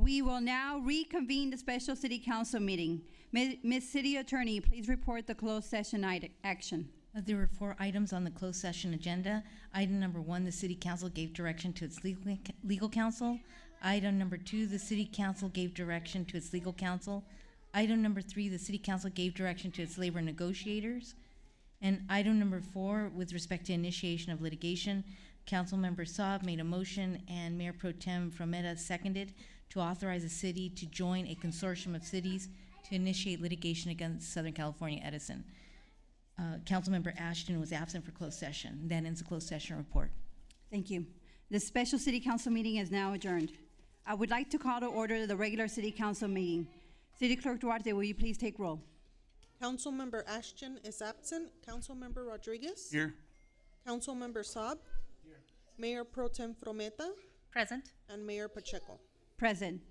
We will now reconvene the special city council meeting. Ms. City Attorney, please report the closed session action. There were 4 items on the closed session agenda. Item number 1, the city council gave direction to its legal counsel. Item number 2, the city council gave direction to its legal counsel. Item number 3, the city council gave direction to its labor negotiators. And item number 4, with respect to initiation of litigation, Councilmember Saab made a motion and Mayor Pro Tem Frometa seconded to authorize the city to join a consortium of cities to initiate litigation against Southern California Edison. Councilmember Ashton was absent for closed session. That ends the closed session report. Thank you. The special city council meeting is now adjourned. I would like to call to order the regular city council meeting. City Clerk Duarte, will you please take roll? Councilmember Ashton is absent. Councilmember Rodriguez? Here. Councilmember Saab? Here. Mayor Pro Tem Frometa? Present. And Mayor Pacheco? Present.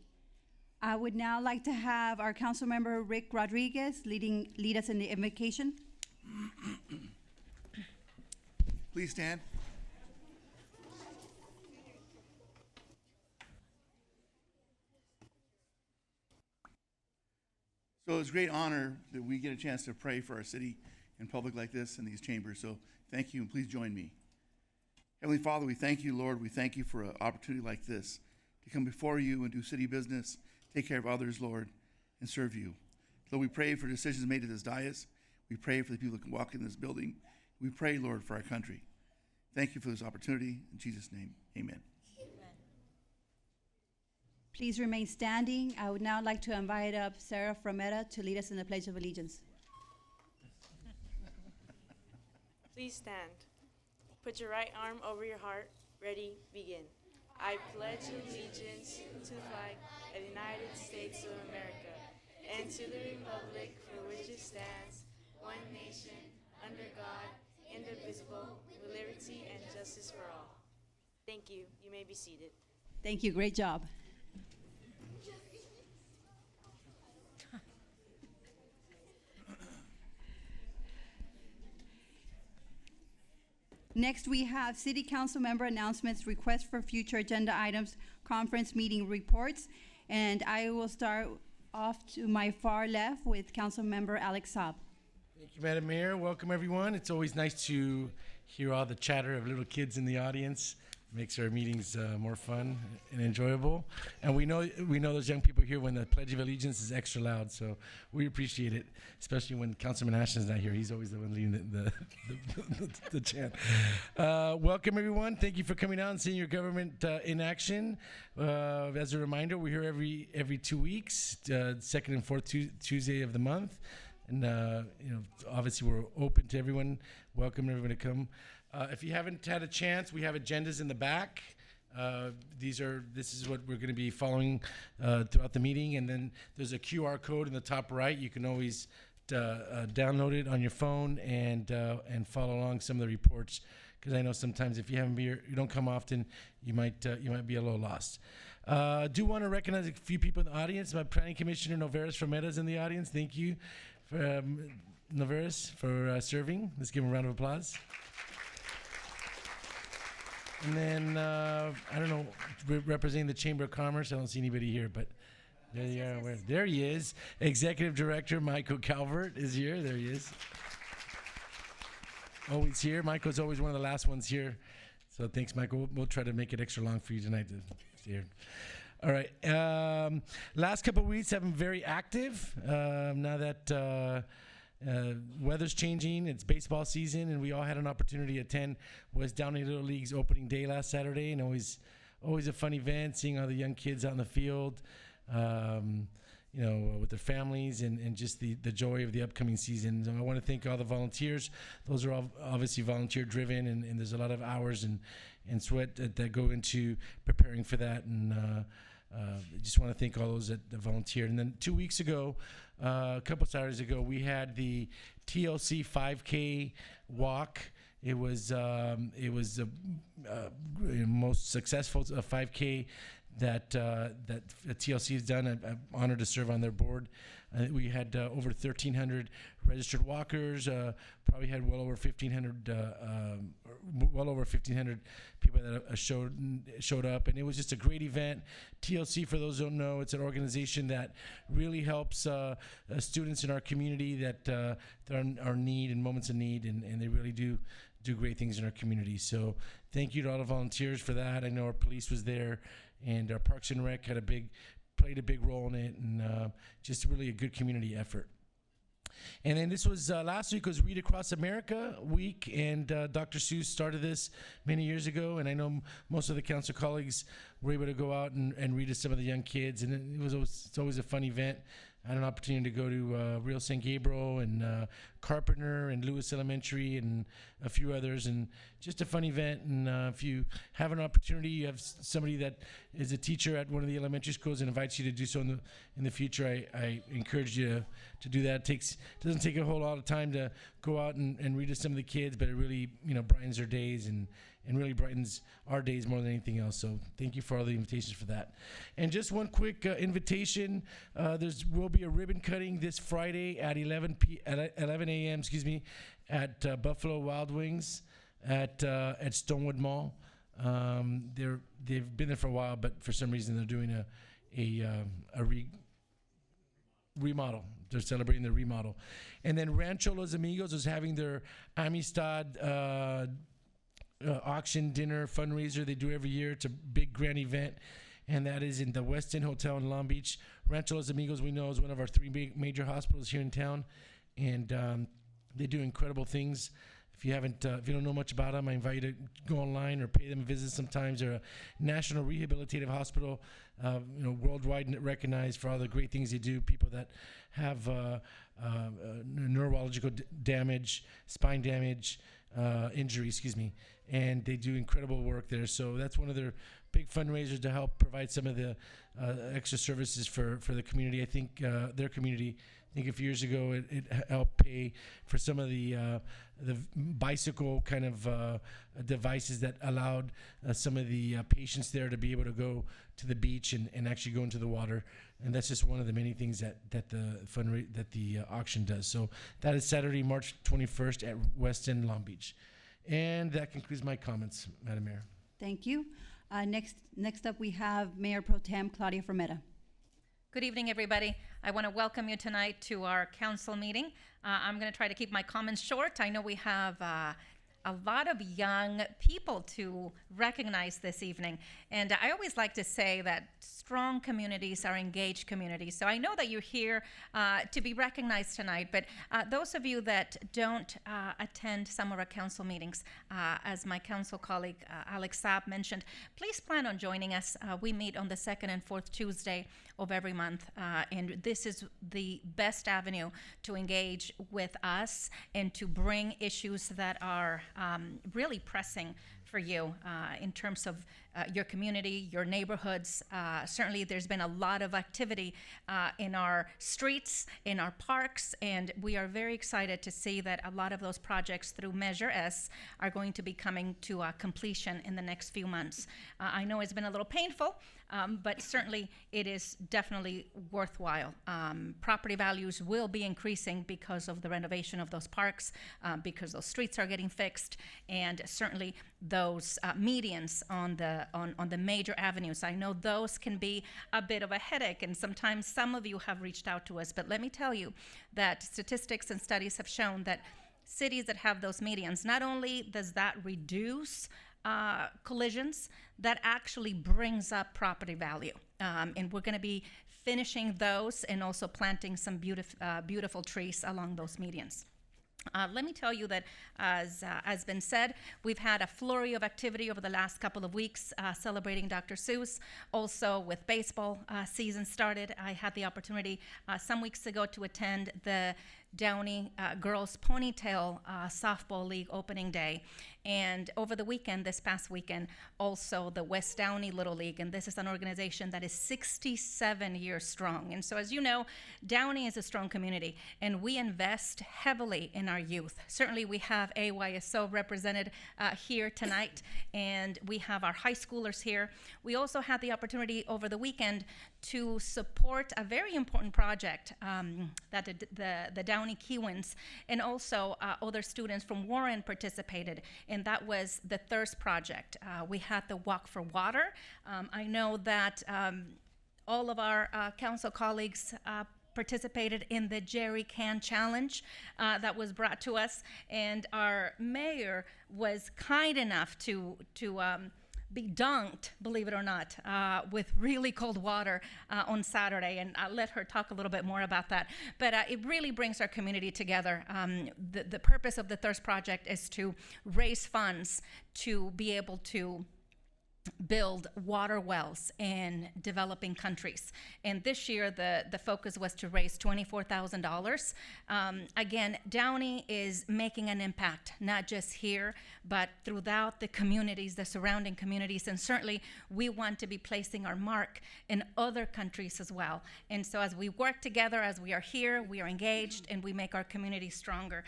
I would now like to have our council member Rick Rodriguez lead us in the invocation. Please stand. So it's a great honor that we get a chance to pray for our city in public like this in these chambers. So thank you, and please join me. Heavenly Father, we thank you, Lord. We thank you for an opportunity like this to come before you and do city business, take care of others, Lord, and serve you. Lord, we pray for decisions made at this dais. We pray for the people that can walk in this building. We pray, Lord, for our country. Thank you for this opportunity. In Jesus' name, amen. Please remain standing. I would now like to invite up Sarah Frometa to lead us in the Pledge of Allegiance. Please stand. Put your right arm over your heart. Ready, begin. I pledge allegiance to the flag of the United States of America and to the republic for which it stands, one nation, under God, indivisible, with liberty and justice for all. Thank you. You may be seated. Thank you. Great job. Next, we have City Council member announcements, requests for future agenda items, conference meeting reports, and I will start off to my far left with Council member Alex Saab. Thank you, Madam Mayor. Welcome, everyone. It's always nice to hear all the chatter of little kids in the audience. Makes our meetings more fun and enjoyable. And we know those young people here when the Pledge of Allegiance is extra loud, so we appreciate it, especially when Councilman Ashton's not here. He's always the one leading the chant. Welcome, everyone. Thank you for coming out and seeing your government in action. As a reminder, we're here every 2 weeks, second and fourth Tuesday of the month. And obviously we're open to everyone. Welcome everyone to come. If you haven't had a chance, we have agendas in the back. This is what we're going to be following throughout the meeting, and then there's a QR code in the top right. You can always download it on your phone and follow along some of the reports. Because I know sometimes if you don't come often, you might be a little lost. Do want to recognize a few people in the audience. My Planning Commissioner Noveris Frometa is in the audience. Thank you, Noveris, for serving. Let's give him a round of applause. And then, I don't know, representing the Chamber of Commerce, I don't see anybody here, but there you are. There he is. Executive Director Michael Calvert is here. There he is. Always here. Michael's always one of the last ones here. So thanks, Michael. We'll try to make it extra long for you tonight to stay here. All right. Last couple of weeks have been very active. Now that weather's changing, it's baseball season, and we all had an opportunity to attend West Downey Little League's opening day last Saturday, and always a fun event, seeing all the young kids out in the field, with their families, and just the joy of the upcoming season. So I want to thank all the volunteers. Those are all obviously volunteer driven, and there's a lot of hours and sweat that go into preparing for that, and I just want to thank all those that volunteered. And then 2 weeks ago, a couple Saturdays ago, we had the TLC 5K walk. It was the most successful 5K that TLC has done. I'm honored to serve on their board. We had over 1,300 registered walkers. Probably had well over 1,500 people that showed up, and it was just a great event. TLC, for those who don't know, it's an organization that really helps students in our community that are in need, in moments of need, and they really do great things in our community. So thank you to all the volunteers for that. I know our police was there, and our Parks and Rec played a big role in it, and just really a good community effort. And then this was last week was Read Across America week, and Dr. Seuss started this many years ago, and I know most of the council colleagues were able to go out and read to some of the young kids, and it's always a fun event. I had an opportunity to go to Real St. Gabriel and Carpenter and Lewis Elementary and a few others, and just a fun event. And if you have an opportunity, you have somebody that is a teacher at one of the elementary schools and invites you to do so in the future, I encourage you to do that. It doesn't take a whole lot of time to go out and read to some of the kids, but it really brightens their days and really brightens our days more than anything else. So thank you for all the invitations for that. And just one quick invitation. There will be a ribbon cutting this Friday at 11 a.m. At Buffalo Wild Wings at Stonewood Mall. They've been there for a while, but for some reason they're doing a remodel. They're celebrating the remodel. And then Rancho Los Amigos is having their Amistad auction dinner fundraiser they do every year. It's a big grand event, and that is in the West End Hotel in Long Beach. Rancho Los Amigos, we know, is one of our 3 big major hospitals here in town, and they do incredible things. If you don't know much about them, I invite you to go online or pay them a visit sometimes. They're a national rehabilitative hospital, worldwide recognized for all the great things they do. People that have neurological damage, spine damage, injury, and they do incredible work there. So that's one of their big fundraisers to help provide some of the extra services for the community. I think their community, a few years ago, it helped pay for some of the bicycle kind of devices that allowed some of the patients there to be able to go to the beach and actually go into the water. And that's just one of the many things that the auction does. So that is Saturday, March 21st at West End, Long Beach. And that concludes my comments, Madam Mayor. Thank you. Next up, we have Mayor Pro Tem Claudia Frometa. Good evening, everybody. I want to welcome you tonight to our council meeting. I'm going to try to keep my comments short. I know we have a lot of young people to recognize this evening. And I always like to say that strong communities are engaged communities. So I know that you're here to be recognized tonight, but those of you that don't attend some of our council meetings, as my council colleague Alex Saab mentioned, please plan on joining us. We meet on the 2nd and 4th Tuesday of every month, and this is the best avenue to engage with us and to bring issues that are really pressing for you in terms of your community, your neighborhoods. Certainly there's been a lot of activity in our streets, in our parks, and we are very excited to see that a lot of those projects through Measure S are going to be coming to completion in the next few months. I know it's been a little painful, but certainly it is definitely worthwhile. Property values will be increasing because of the renovation of those parks, because those streets are getting fixed, and certainly those medians on the major avenues. I know those can be a bit of a headache, and sometimes some of you have reached out to us, but let me tell you that statistics and studies have shown that cities that have those medians, not only does that reduce collisions, that actually brings up property value. And we're going to be finishing those and also planting some beautiful trees along those medians. Let me tell you that, as has been said, we've had a flurry of activity over the last couple of weeks celebrating Dr. Seuss. Also, with baseball season started, I had the opportunity some weeks ago to attend the Downey Girls Ponytail Softball League opening day. And over the weekend, this past weekend, also the West Downey Little League. And this is an organization that is 67 years strong. And so, as you know, Downey is a strong community, and we invest heavily in our youth. Certainly, we have AYSO represented here tonight, and we have our high schoolers here. We also had the opportunity over the weekend to support a very important project that the Downey Kiwans and also other students from Warren participated, and that was the Thirst Project. We had the Walk for Water. I know that all of our council colleagues participated in the Jerry Can Challenge that was brought to us, and our mayor was kind enough to be dunked, believe it or not, with really cold water on Saturday, and I'll let her talk a little bit more about that. But it really brings our community together. The purpose of the Thirst Project is to raise funds to be able to build water wells in developing countries. And this year, the focus was to raise $24,000. Again, Downey is making an impact, not just here, but throughout the communities, the surrounding communities. And certainly, we want to be placing our mark in other countries as well. And so as we work together, as we are here, we are engaged, and we make our community stronger.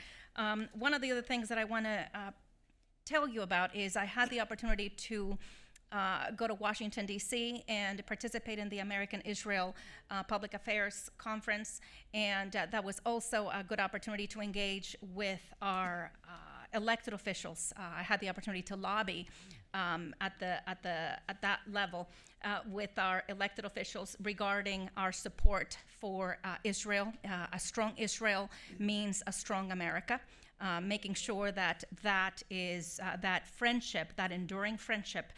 One of the other things that I want to tell you about is I had the opportunity to go to Washington, D.C. and participate in the American Israel Public Affairs Conference. And that was also a good opportunity to engage with our elected officials. I had the opportunity to lobby at that level with our elected officials regarding our support for Israel. A strong Israel means a strong America. Making sure that that friendship, that enduring friendship,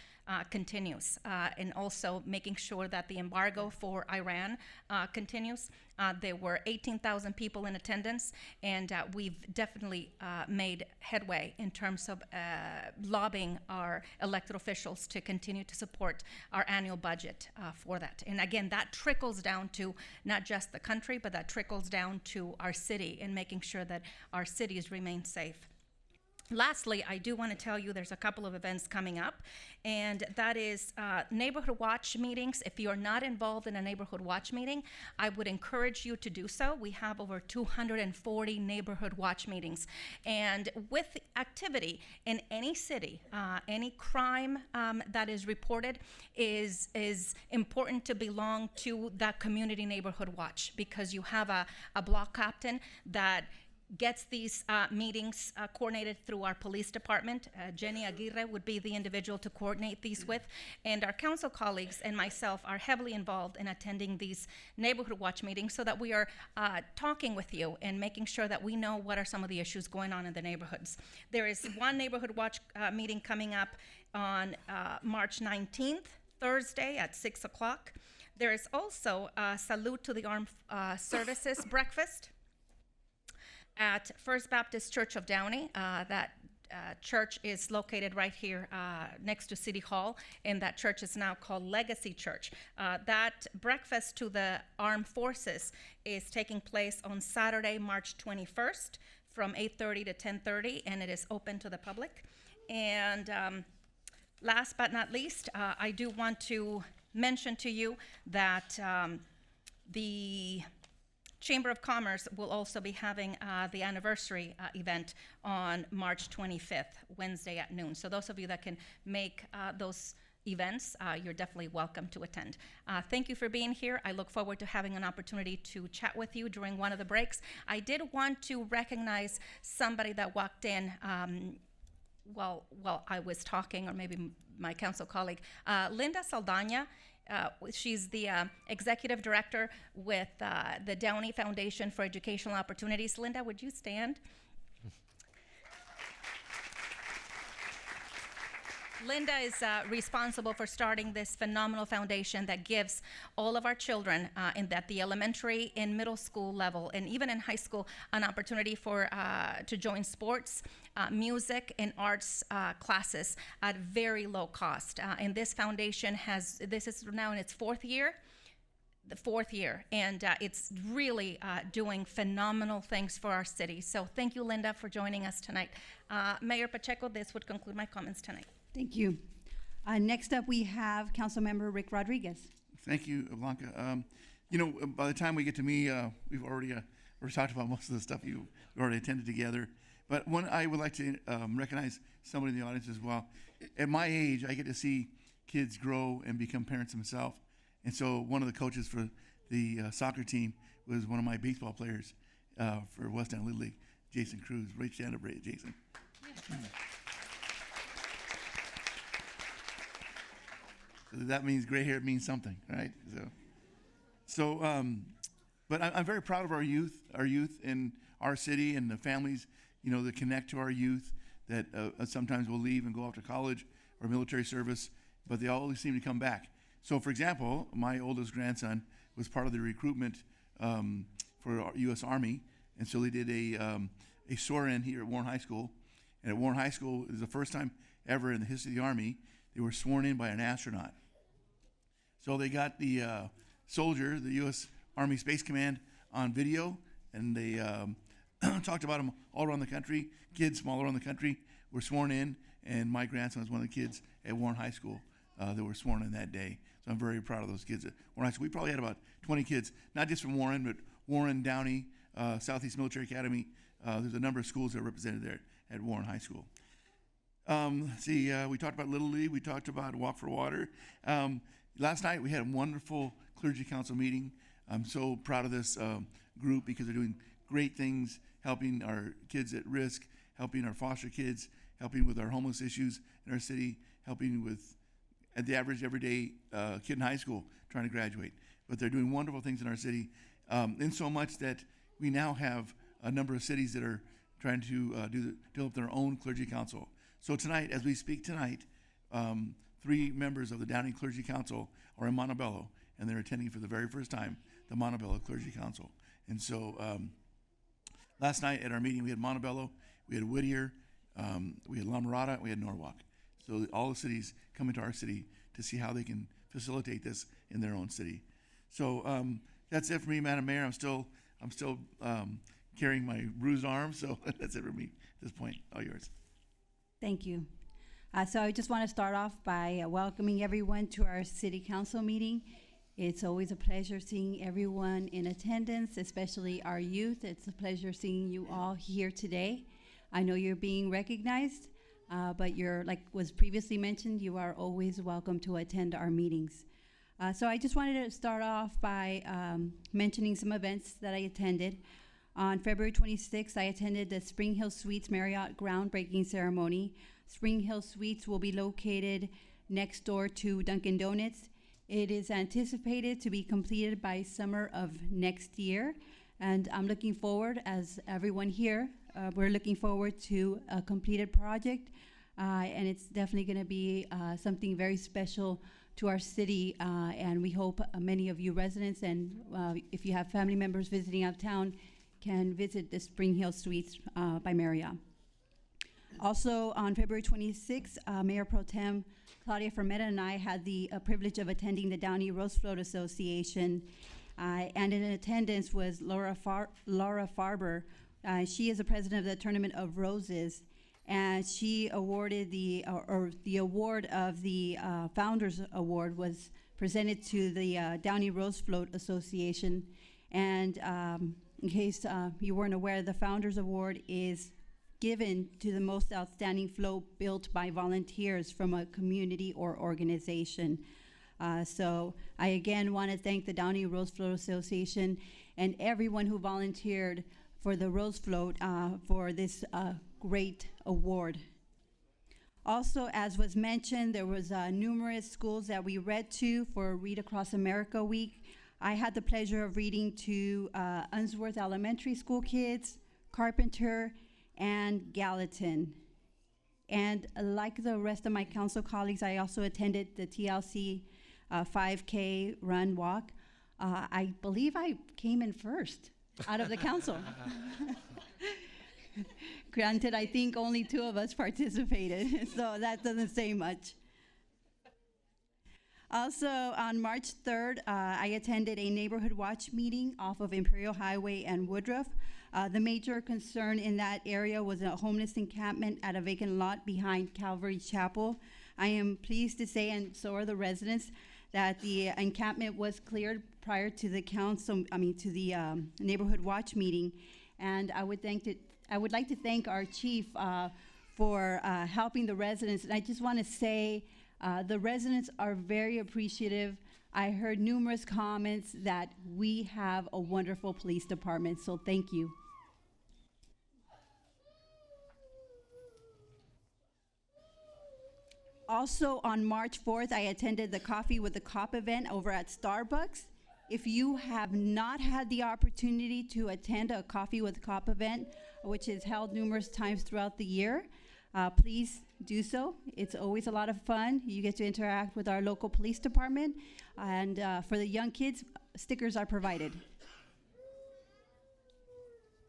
continues, and also making sure that the embargo for Iran continues. There were 18,000 people in attendance, and we've definitely made headway in terms of lobbying our elected officials to continue to support our annual budget for that. And again, that trickles down to not just the country, but that trickles down to our city and making sure that our cities remain safe. Lastly, I do want to tell you there's a couple of events coming up, and that is neighborhood watch meetings. If you are not involved in a neighborhood watch meeting, I would encourage you to do so. We have over 240 neighborhood watch meetings, and with activity in any city, any crime that is reported is important to belong to that community neighborhood watch, because you have a block captain that gets these meetings coordinated through our police department. Jenny Aguirre would be the individual to coordinate these with. And our council colleagues and myself are heavily involved in attending these neighborhood watch meetings so that we are talking with you and making sure that we know what are some of the issues going on in the neighborhoods. There is one neighborhood watch meeting coming up on March 19th, Thursday at 6 o'clock. There is also a Salute to the Armed Services breakfast at First Baptist Church of Downey. That church is located right here next to City Hall, and that church is now called Legacy Church. That breakfast to the armed forces is taking place on Saturday, March 21st from 8:30 to 10:30, and it is open to the public. And last but not least, I do want to mention to you that the Chamber of Commerce will also be having the anniversary event on March 25th, Wednesday at noon. So those of you that can make those events, you're definitely welcome to attend. Thank you for being here. I look forward to having an opportunity to chat with you during one of the breaks. I did want to recognize somebody that walked in while I was talking, or maybe my council colleague, Linda Saldana. She's the executive director with the Downey Foundation for Educational Opportunities. Linda, would you stand? Linda is responsible for starting this phenomenal foundation that gives all of our children at the elementary and middle school level, and even in high school, an opportunity to join sports, music, and arts classes at very low cost. And this foundation this is now in its fourth year. the fourth year, and it's really doing phenomenal things for our city. So thank you, Linda, for joining us tonight. Mayor Pacheco, this would conclude my comments tonight. Thank you. Next up, we have Councilmember Rick Rodriguez. Thank you, Blanca. By the time we get to me, we've already talked about most of the stuff you already attended together. But one, I would like to recognize somebody in the audience as well. At my age, I get to see kids grow and become parents themselves. And so one of the coaches for the soccer team was one of my baseball players for West End Little League, Jason Cruz. Right, stand up, right, Jason. So that means gray hair means something, right? But I'm very proud of our youth in our city and the families, that connect to our youth that sometimes will leave and go off to college or military service, but they always seem to come back. So, for example, my oldest grandson was part of the recruitment for our U.S. Army, and so they did a swear-in here at Warren High School. And at Warren High School, it was the first time ever in the history of the Army they were sworn in by an astronaut. So they got the soldier, the U.S. Army Space Command, on video, and they talked about them all around the country. Kids from all around the country were sworn in, and my grandson was one of the kids at Warren High School that were sworn in that day. So I'm very proud of those kids at Warren High School. We probably had about 20 kids, not just from Warren, but Warren, Downey, Southeast Military Academy. There's a number of schools that are represented there at Warren High School. We talked about Little League. We talked about Walk for Water. Last night we had a wonderful clergy council meeting. I'm so proud of this group because they're doing great things, helping our kids at risk, helping our foster kids, helping with our homeless issues in our city, helping with at the average everyday kid in high school trying to graduate. But they're doing wonderful things in our city, in so much that we now have a number of cities that are trying to develop their own clergy council. So tonight, as we speak tonight, 3 members of the Downey Clergy Council are in Montebello, and they're attending for the very first time the Montebello Clergy Council. And so last night at our meeting, we had Montebello, we had Whittier, we had La Mirada, we had Norwalk. So all the cities come into our city to see how they can facilitate this in their own city. So that's it for me, Madam Mayor. I'm still carrying my bruised arm, so that's it for me at this point. All yours. Thank you. So I just want to start off by welcoming everyone to our city council meeting. It's always a pleasure seeing everyone in attendance, especially our youth. It's a pleasure seeing you all here today. I know you're being recognized, but you're, like was previously mentioned, you are always welcome to attend our meetings. So I just wanted to start off by mentioning some events that I attended. On February 26th, I attended the Spring Hill Suites Marriott groundbreaking ceremony. Spring Hill Suites will be located next door to Dunkin' Donuts. It is anticipated to be completed by summer of next year, and I'm looking forward, as everyone here, we're looking forward to a completed project, and it's definitely going to be something very special to our city, and we hope many of you residents and if you have family members visiting out of town can visit the Spring Hill Suites by Marriott. Also, on February 26th, Mayor Pro Tem Claudia Fermetta and I had the privilege of attending the Downey Rose Float Association, and in attendance was Laura Farber. She is the president of the Tournament of Roses, and she awarded the award of the Founders Award was presented to the Downey Rose Float Association. And in case you weren't aware, the Founders Award is given to the most outstanding float built by volunteers from a community or organization. So I again want to thank the Downey Rose Float Association and everyone who volunteered for the Rose Float for this great award. Also, as was mentioned, there was numerous schools that we read to for Read Across America Week. I had the pleasure of reading to Unsworth Elementary School kids, Carpenter, and Gallatin. And like the rest of my council colleagues, I also attended the TLC 5K run walk. I believe I came in first out of the council. Granted, I think only 2 of us participated, so that doesn't say much. Also, on March 3rd, I attended a neighborhood watch meeting off of Imperial Highway and Woodruff. The major concern in that area was a homeless encampment at a vacant lot behind Calvary Chapel. I am pleased to say, and so are the residents, that the encampment was cleared prior to the neighborhood watch meeting. And I would like to thank our chief for helping the residents. And I just want to say, the residents are very appreciative. I heard numerous comments that we have a wonderful police department, so thank you. Also, on March 4th, I attended the Coffee with the Cop event over at Starbucks. If you have not had the opportunity to attend a Coffee with the Cop event, which is held numerous times throughout the year, please do so. It's always a lot of fun. You get to interact with our local police department, and for the young kids, stickers are provided.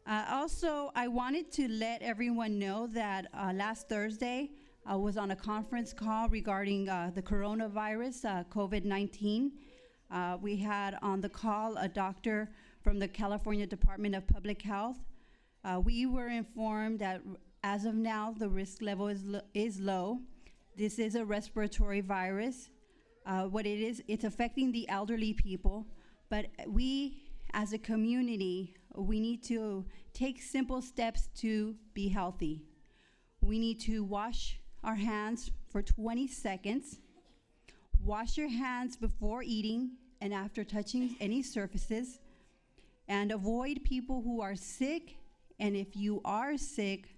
Also, I wanted to let everyone know that last Thursday, I was on a conference call regarding the coronavirus, COVID-19. We had on the call a doctor from the California Department of Public Health. We were informed that as of now, the risk level is low. This is a respiratory virus. What it is, it's affecting the elderly people, but we, as a community, we need to take simple steps to be healthy. We need to wash our hands for 20 seconds. Wash your hands before eating and after touching any surfaces. And avoid people who are sick. And if you are sick,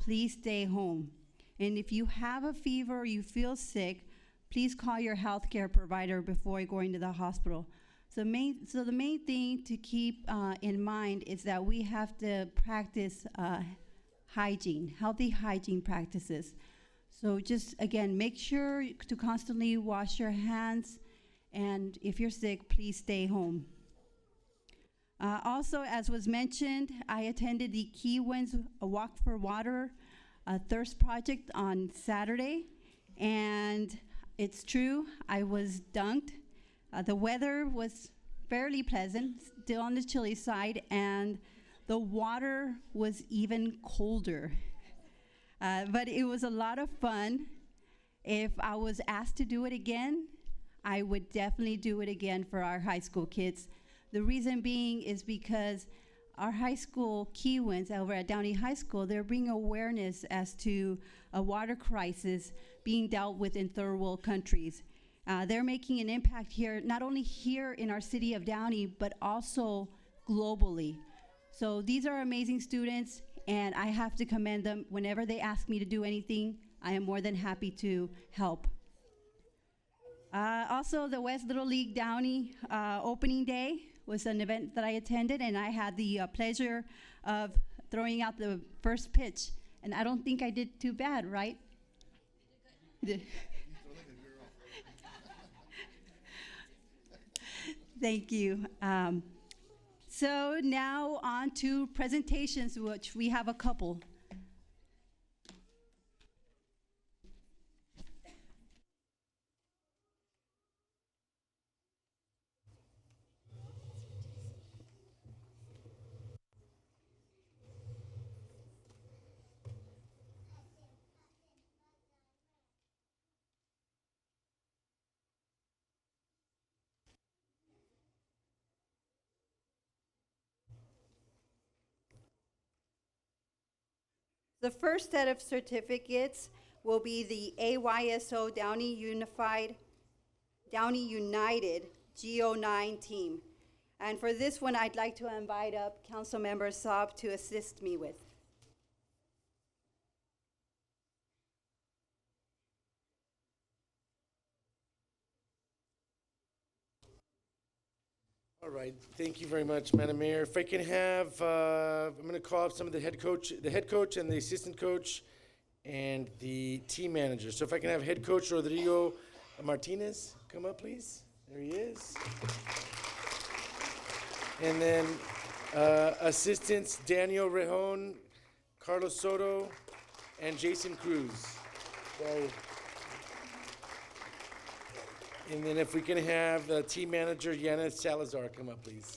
please stay home. And if you have a fever or you feel sick, please call your healthcare provider before going to the hospital. So the main thing to keep in mind is that we have to practice hygiene, healthy hygiene practices. So just, again, make sure to constantly wash your hands, and if you're sick, please stay home. Also, as was mentioned, I attended the Key Winds Walk for Water Thirst Project on Saturday, and it's true, I was dunked. The weather was fairly pleasant, still on the chilly side, and the water was even colder. But it was a lot of fun. If I was asked to do it again, I would definitely do it again for our high school kids. The reason being is because our high school Key Winds over at Downey High School, they're bringing awareness as to a water crisis being dealt with in third world countries. They're making an impact here, not only here in our city of Downey, but also globally. So these are amazing students, and I have to commend them. Whenever they ask me to do anything, I am more than happy to help. Also, the West Little League Downey opening day was an event that I attended, and I had the pleasure of throwing out the first pitch. And I don't think I did too bad, right? You did good. Thank you. So now on to presentations, which we have a couple. The first set of certificates will be the AYSO Downey United GO9 team. And for this one, I'd like to invite up Councilmember Saab to assist me with. All right, thank you very much, Madam Mayor. If I can have, I'm going to call up some of the head coach and the assistant coach and the team manager. So if I can have head coach Rodrigo Martinez come up, please. There he is. And then assistants Daniel Rejon, Carlos Soto, and Jason Cruz. Sorry. And then if we can have the team manager, Yana Salazar, come up, please.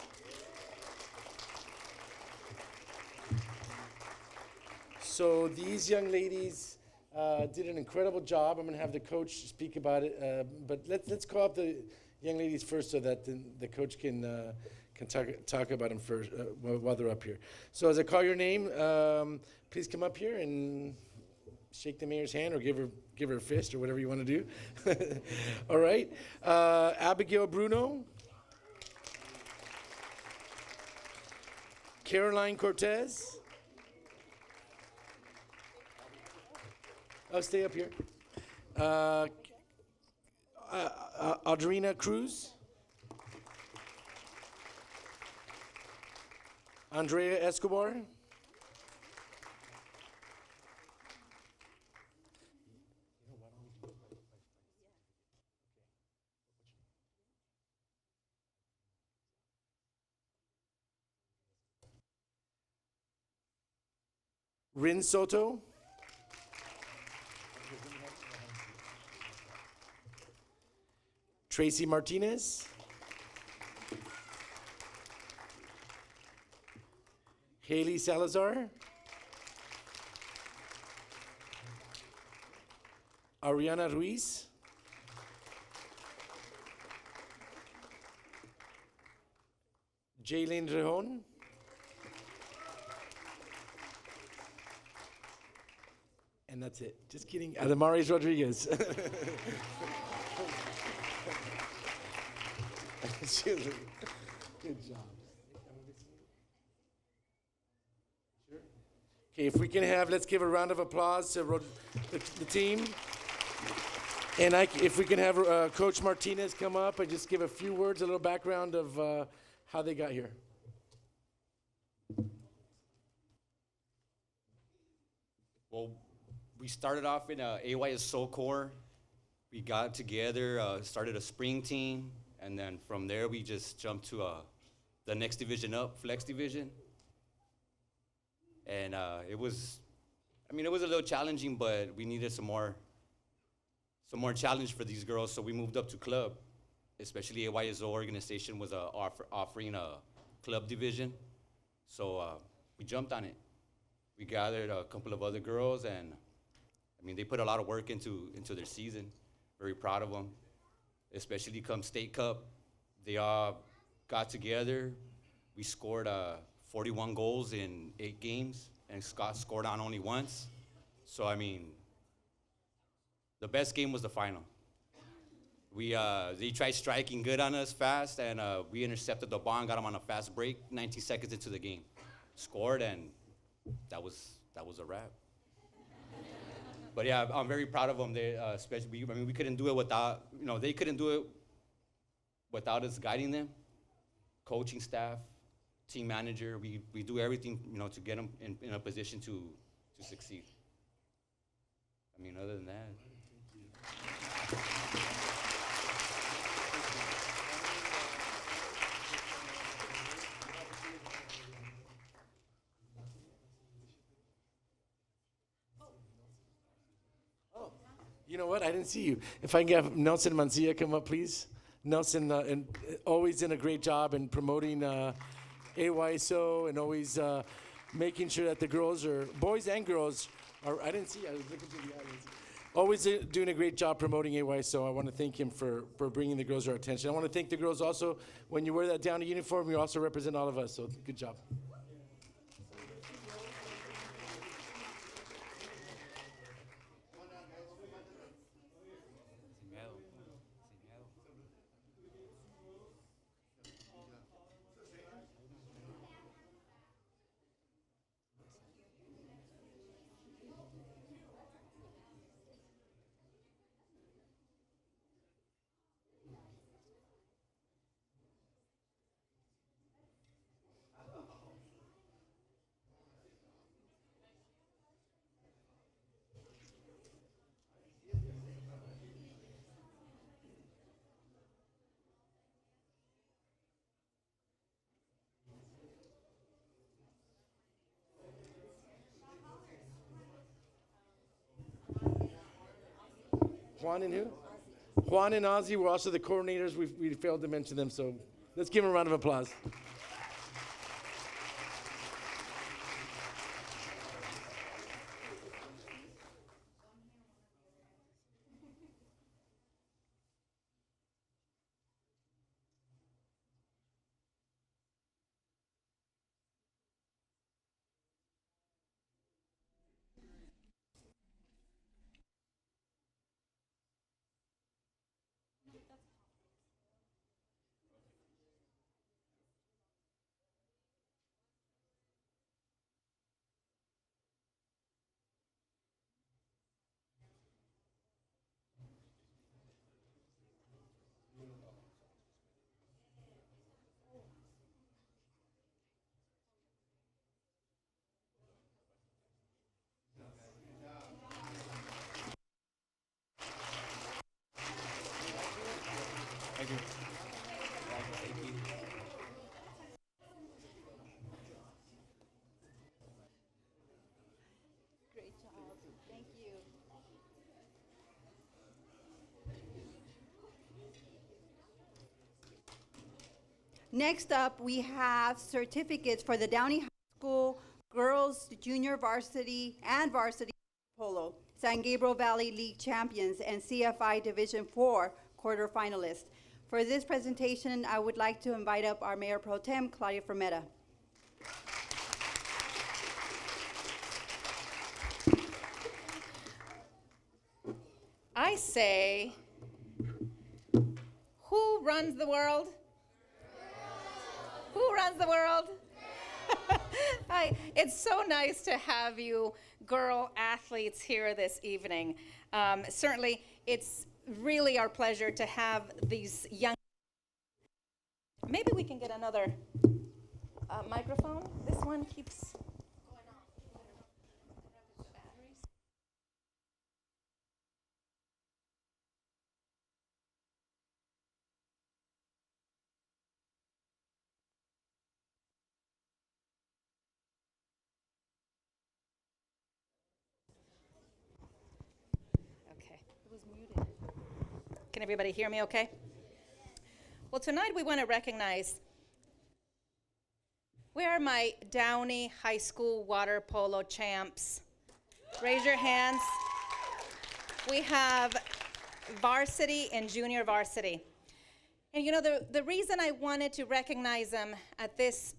So these young ladies did an incredible job. I'm going to have the coach speak about it, but let's call up the young ladies first so that the coach can talk about them first while they're up here. So as I call your name, please come up here and shake the mayor's hand or give her a fist or whatever you want to do. All right. Abigail Bruno. Caroline Cortez. Oh, stay up here. Audrina Cruz. Andrea Escobar. Rin Soto. Tracy Martinez. Haley Salazar. Ariana Ruiz. Jaylene Rejon. And that's it. Just kidding. Adamaris Rodriguez. Good job. Okay, if we can let's give a round of applause to the team. And if we can have Coach Martinez come up and just give a few words, a little background of how they got here. Well, we started off in AYSO core. We got together, started a spring team, and then from there we just jumped to the next division up, flex division. And it was a little challenging, but we needed some more challenge for these girls, so we moved up to club. Especially AYSO organization was offering a club division, so we jumped on it. We gathered a couple of other girls, and they put a lot of work into their season. Very proud of them, especially come State Cup. They all got together. We scored 41 goals in 8 games, and Scott scored on only once. So, the best game was the final. They tried striking good on us fast, and we intercepted the ball and got them on a fast break 19 seconds into the game. Scored, and that was a wrap. But yeah, I'm very proud of them. They, especially, we couldn't do it without, they couldn't do it without us guiding them. Coaching staff, team manager, we do everything, to get them in a position to succeed. Other than that. You know what? I didn't see you. If I can have Nelson Mancia come up, please. Nelson, and always did a great job in promoting AYSO and always making sure that the girls boys and girls are. I didn't see you. I was looking to the audience. Always doing a great job promoting AYSO. I want to thank him for bringing the girls to our attention. I want to thank the girls also. When you wear that Downey uniform, you also represent all of us. So good job. Juan and who? Juan and Ozzy were also the coordinators. We failed to mention them, so let's give them a round of applause. Thank you. Thank you. Great job. Thank you. Next up, we have certificates for the Downey High School Girls Junior Varsity and Varsity Polo, San Gabriel Valley League champions, and CFI Division IV quarterfinalists. For this presentation, I would like to invite up our Mayor Pro Tem, Claudia Fermetta. I say, who runs the world? Who runs the world? It's so nice to have you girl athletes here this evening. Certainly, it's really our pleasure to have these young. Maybe we can get another microphone. This one keeps going off. Batteries. Okay. It was muted. Can everybody hear me okay? Well, tonight we want to recognize, where are my Downey High School water polo champs? Raise your hands. We have varsity and junior varsity. And you know, the reason I wanted to recognize them at this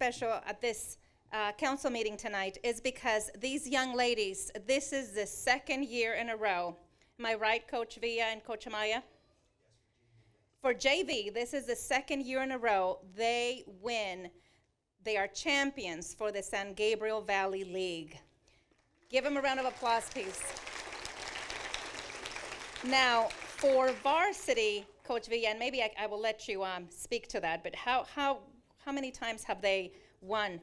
council meeting tonight is because these young ladies, this is the second year in a row. Am I right, Coach Villa and Coach Amaya? For JV, this is the second year in a row they win. They are champions for the San Gabriel Valley League. Give them a round of applause, please. Now, for varsity, Coach Villa, and maybe I will let you speak to that, but how many times have they won?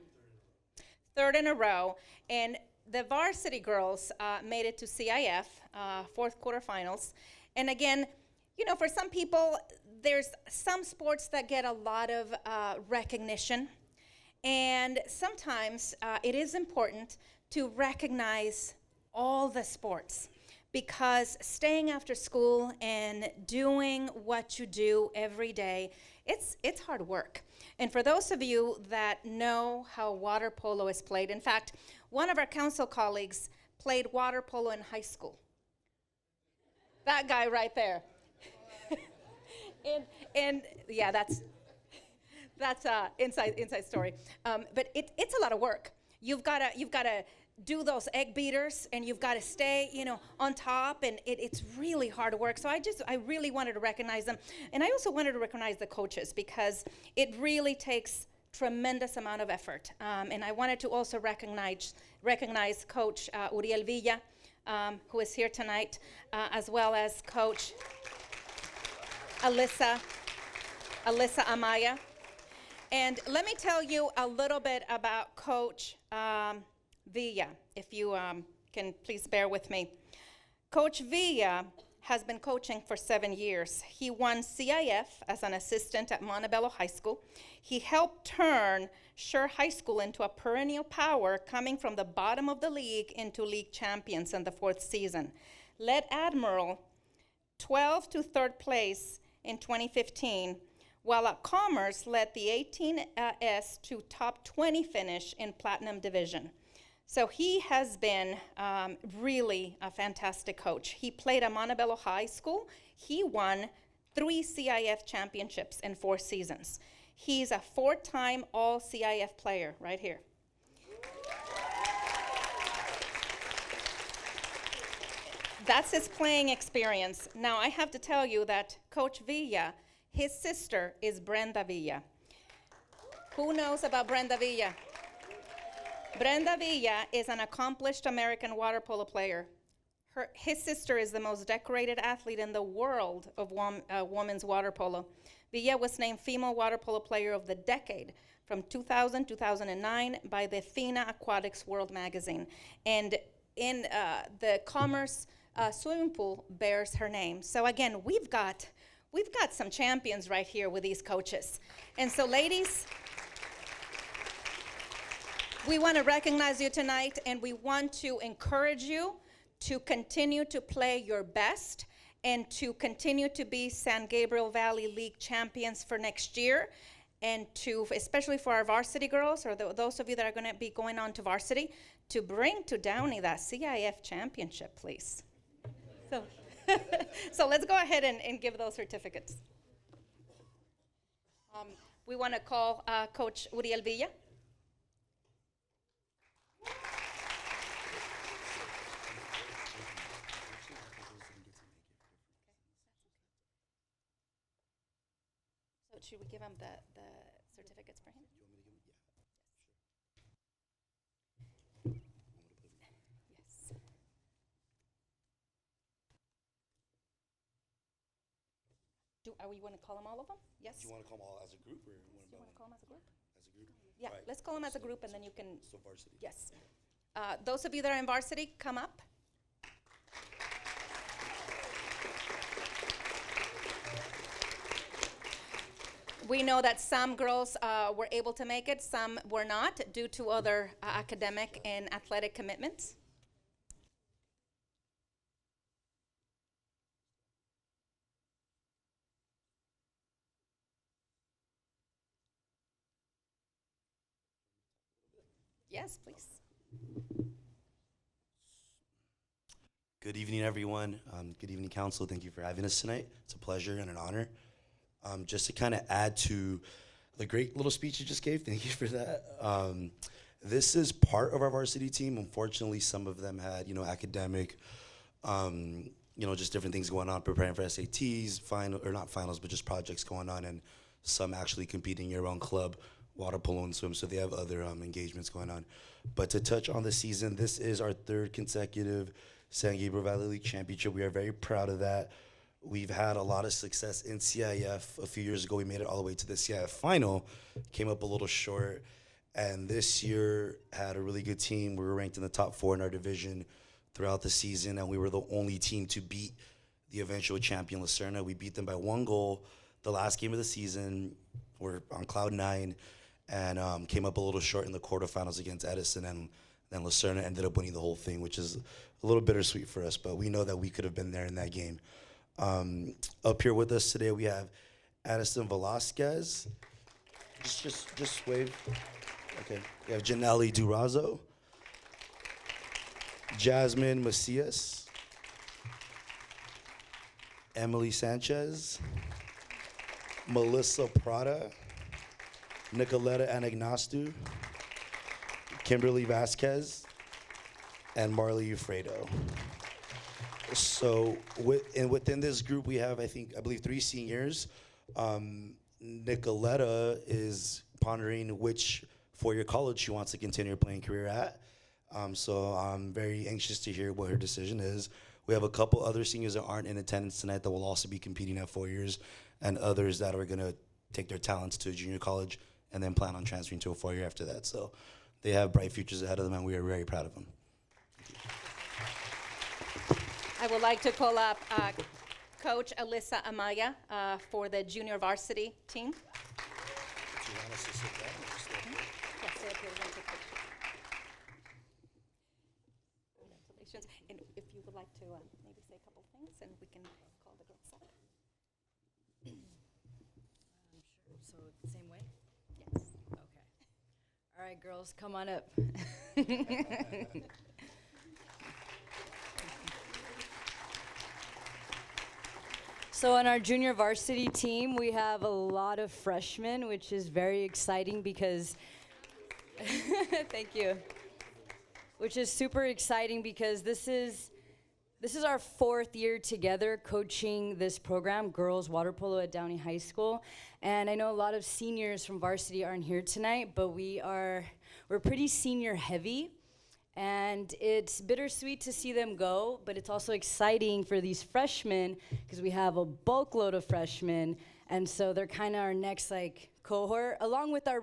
Third in a row. And the varsity girls made it to CIF, fourth quarterfinals. And again, you know, for some people, there's some sports that get a lot of recognition. And sometimes it is important to recognize all the sports, because staying after school and doing what you do every day, it's hard work. And for those of you that know how water polo is played, in fact, one of our council colleagues played water polo in high school. That guy right there. and yeah, that's inside story. But it's a lot of work. You've got to do those egg beaters, and you've got to stay, you know, on top, and it's really hard work. So I really wanted to recognize them, and I also wanted to recognize the coaches, because it really takes tremendous amount of effort. And I wanted to also recognize Coach Uriel Villa, who is here tonight, as well as Coach Alyssa Amaya. And let me tell you a little bit about Coach Villa, if you can please bear with me. Coach Villa has been coaching for 7 years. He won CIF as an assistant at Montebello High School. He helped turn Scher High School into a perennial power, coming from the bottom of the league into league champions in the 4th season. Led Admiral 12th to 3rd place in 2015, while at Commerce led the 18S to top 20 finish in Platinum Division. So he has been really a fantastic coach. He played at Montebello High School. He won 3 CIF championships in 4 seasons. He's a 4-time All-CIF player right here. That's his playing experience. Now, I have to tell you that Coach Villa, his sister is Brenda Villa. Who knows about Brenda Villa? Brenda Villa is an accomplished American water polo player. His sister is the most decorated athlete in the world of women's water polo. Villa was named Female Water Polo Player of the Decade from 2000-2009 by the Athena Aquatics World Magazine. And in the Commerce swimming pool bears her name. So again, we've got some champions right here with these coaches. And so ladies, we want to recognize you tonight, and we want to encourage you to continue to play your best and to continue to be San Gabriel Valley League champions for next year, and to, especially for our varsity girls, or those of you that are going to be going on to varsity, to bring to Downey that CIF championship, please. So, so let's go ahead and give those certificates. We want to call Coach Uriel Villa. So should we give him the certificates for him? Yes. We want to call them all of them? Yes? Do you want to call them all as a group, or Do you want to call them as a group? as a group? Yeah, Right. let's call them as a group, and then you can, So varsity. yes. Those of you that are in varsity, come up. We know that some girls were able to make it, some were not, due to other academic and athletic commitments. Yes, please. Good evening, everyone. Good evening, council. Thank you for having us tonight. It's a pleasure and an honor. Just to kind of add to the great little speech you just gave, thank you for that. This is part of our varsity team. Unfortunately, some of them had, academic, just different things going on, preparing for SATs, not finals, but just projects going on, and some actually competing in your own club, water polo and swim, so they have other engagements going on. But to touch on the season, this is our 3rd consecutive San Gabriel Valley League championship. We are very proud of that. We've had a lot of success in CIF. A few years ago, we made it all the way to the CIF final, came up a little short, and this year had a really good team. We were ranked in the top 4 in our division throughout the season, and we were the only team to beat the eventual champion, Lucerna. We beat them by 1 goal. The last game of the season, we're on cloud 9, and came up a little short in the quarterfinals against Edison, and then Lucerna ended up winning the whole thing, which is a little bittersweet for us, but we know that we could have been there in that game. Up here with us today, we have Addison Velasquez. Just wave. Okay. We have Janelle Durazo, Jasmine Macias, Emily Sanchez, Melissa Prada, Nicoletta Anagnastu, Kimberly Vasquez, and Marley Ufredo. So within this group, we have, I believe 3 seniors. Nicoletta is pondering which 4-year college she wants to continue her playing career at. So I'm very anxious to hear what her decision is. We have a couple other seniors that aren't in attendance tonight that will also be competing at 4 years, and others that are gonna take their talents to junior college and then plan on transferring to a 4-year after that. So they have bright futures ahead of them, and we are very proud of them. I would like to call up Coach Alyssa Amaya for the junior varsity team. Do you want us to sit down or stay up here? Yes, stay up here, we're gonna take pictures. Congratulations, and if you would like to maybe say a couple things and we can call the girls up. Sure. So same way? Yes. Okay. All right, girls, come on up. So on our junior varsity team, we have a lot of freshmen, which is very exciting because thank you. Which is super exciting because this is our 4th year together coaching this program, girls water polo at Downey High School. And I know a lot of seniors from varsity aren't here tonight, but we're pretty senior heavy. And it's bittersweet to see them go, but it's also exciting for these freshmen because we have a bulk load of freshmen. And so they're kind of our next cohort, along with our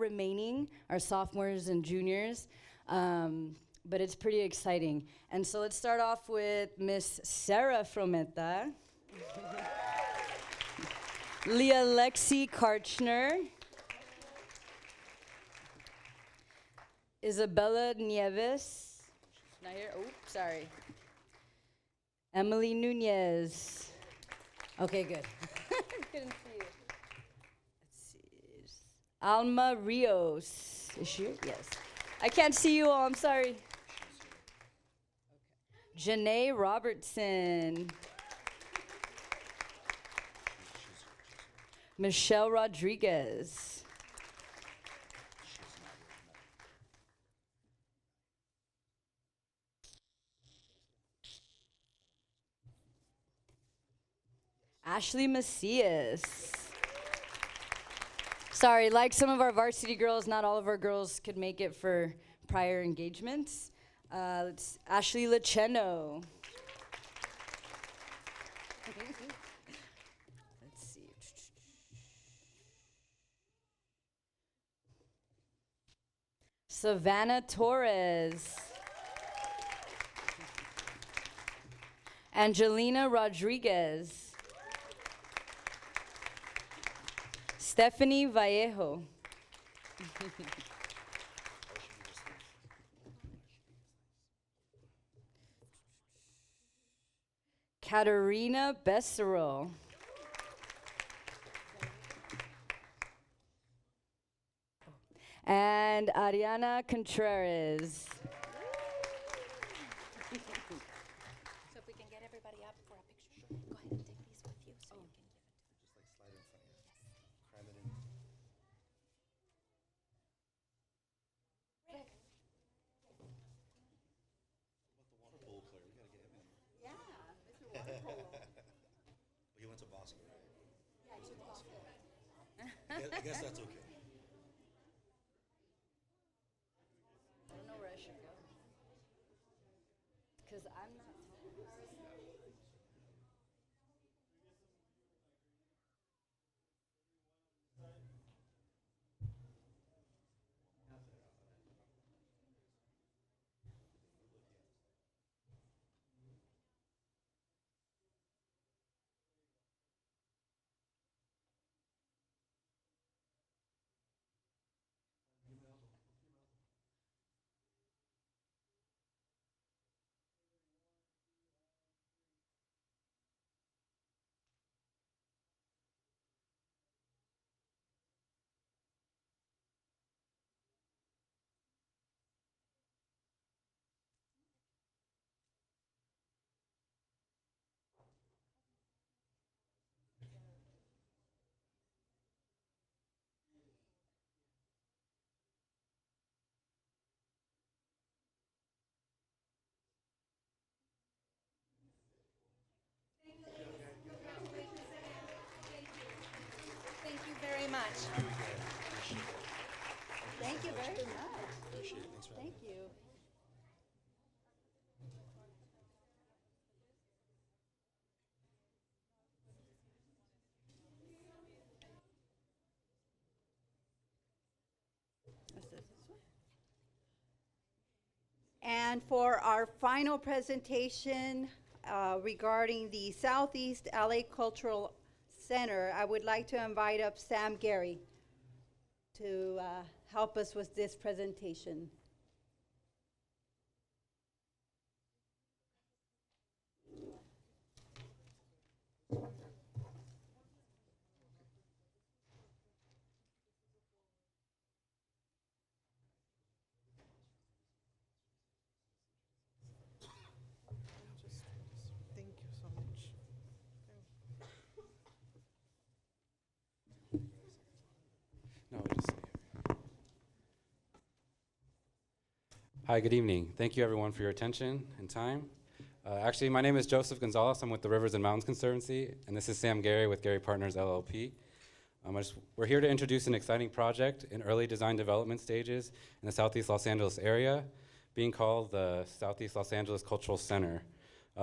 sophomores and juniors. But it's pretty exciting. And so let's start off with Miss Sarah Frometa, Leah Lexi Karchner, Isabella Nieves, not here, oh, sorry, Emily Nunez. Okay, good. Couldn't see you. Let's see. Alma Rios. Is she? Yes. I can't see you all, I'm sorry. Janae Robertson. Michelle Rodriguez. Ashley Macias. Sorry, like some of our varsity girls, not all of our girls could make it for prior engagements. It's Ashley Lacheno. Let's see. Savannah Torres. Angelina Rodriguez. Stephanie Vallejo. Katerina Bessero. And Ariana Contreras. So if we can get everybody up for a picture, go ahead and take these with you so you can give it to them. Just slide in front of you. Cram it in. Well, you went to Boston, right? Yeah, I went to Boston. I guess that's okay. I don't know where I should go. Because I'm not. Thank you very much. Thank you very much. Appreciate it. Thanks for having me. Thank you. And for our final presentation regarding the Southeast LA Cultural Center, I would like to invite up Sam Gary to help us with this presentation. Hi, good evening. Thank you everyone for your attention and time. Actually, my name is Joseph Gonzalez. I'm with the Rivers and Mountains Conservancy, and this is Sam Gary with Gary Partners LLP. We're here to introduce an exciting project in early design development stages in the Southeast Los Angeles area, being called the Southeast Los Angeles Cultural Center.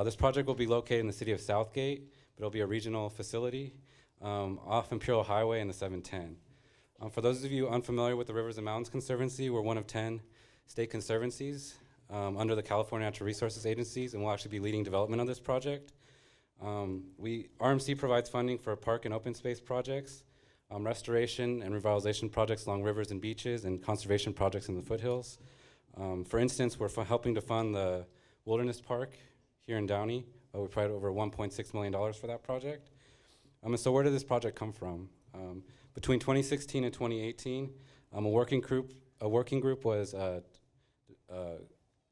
This project will be located in the city of Southgate, but it'll be a regional facility off Imperial Highway in the 710. For those of you unfamiliar with the Rivers and Mountains Conservancy, we're one of 10 state conservancies under the California Natural Resources Agencies, and we'll actually be leading development of this project. RMC provides funding for park and open space projects, restoration and revitalization projects along rivers and beaches, and conservation projects in the foothills. For instance, we're helping to fund the Wilderness Park here in Downey. We provided over $1.6 million for that project. And so where did this project come from? Between 2016 and 2018, a working group was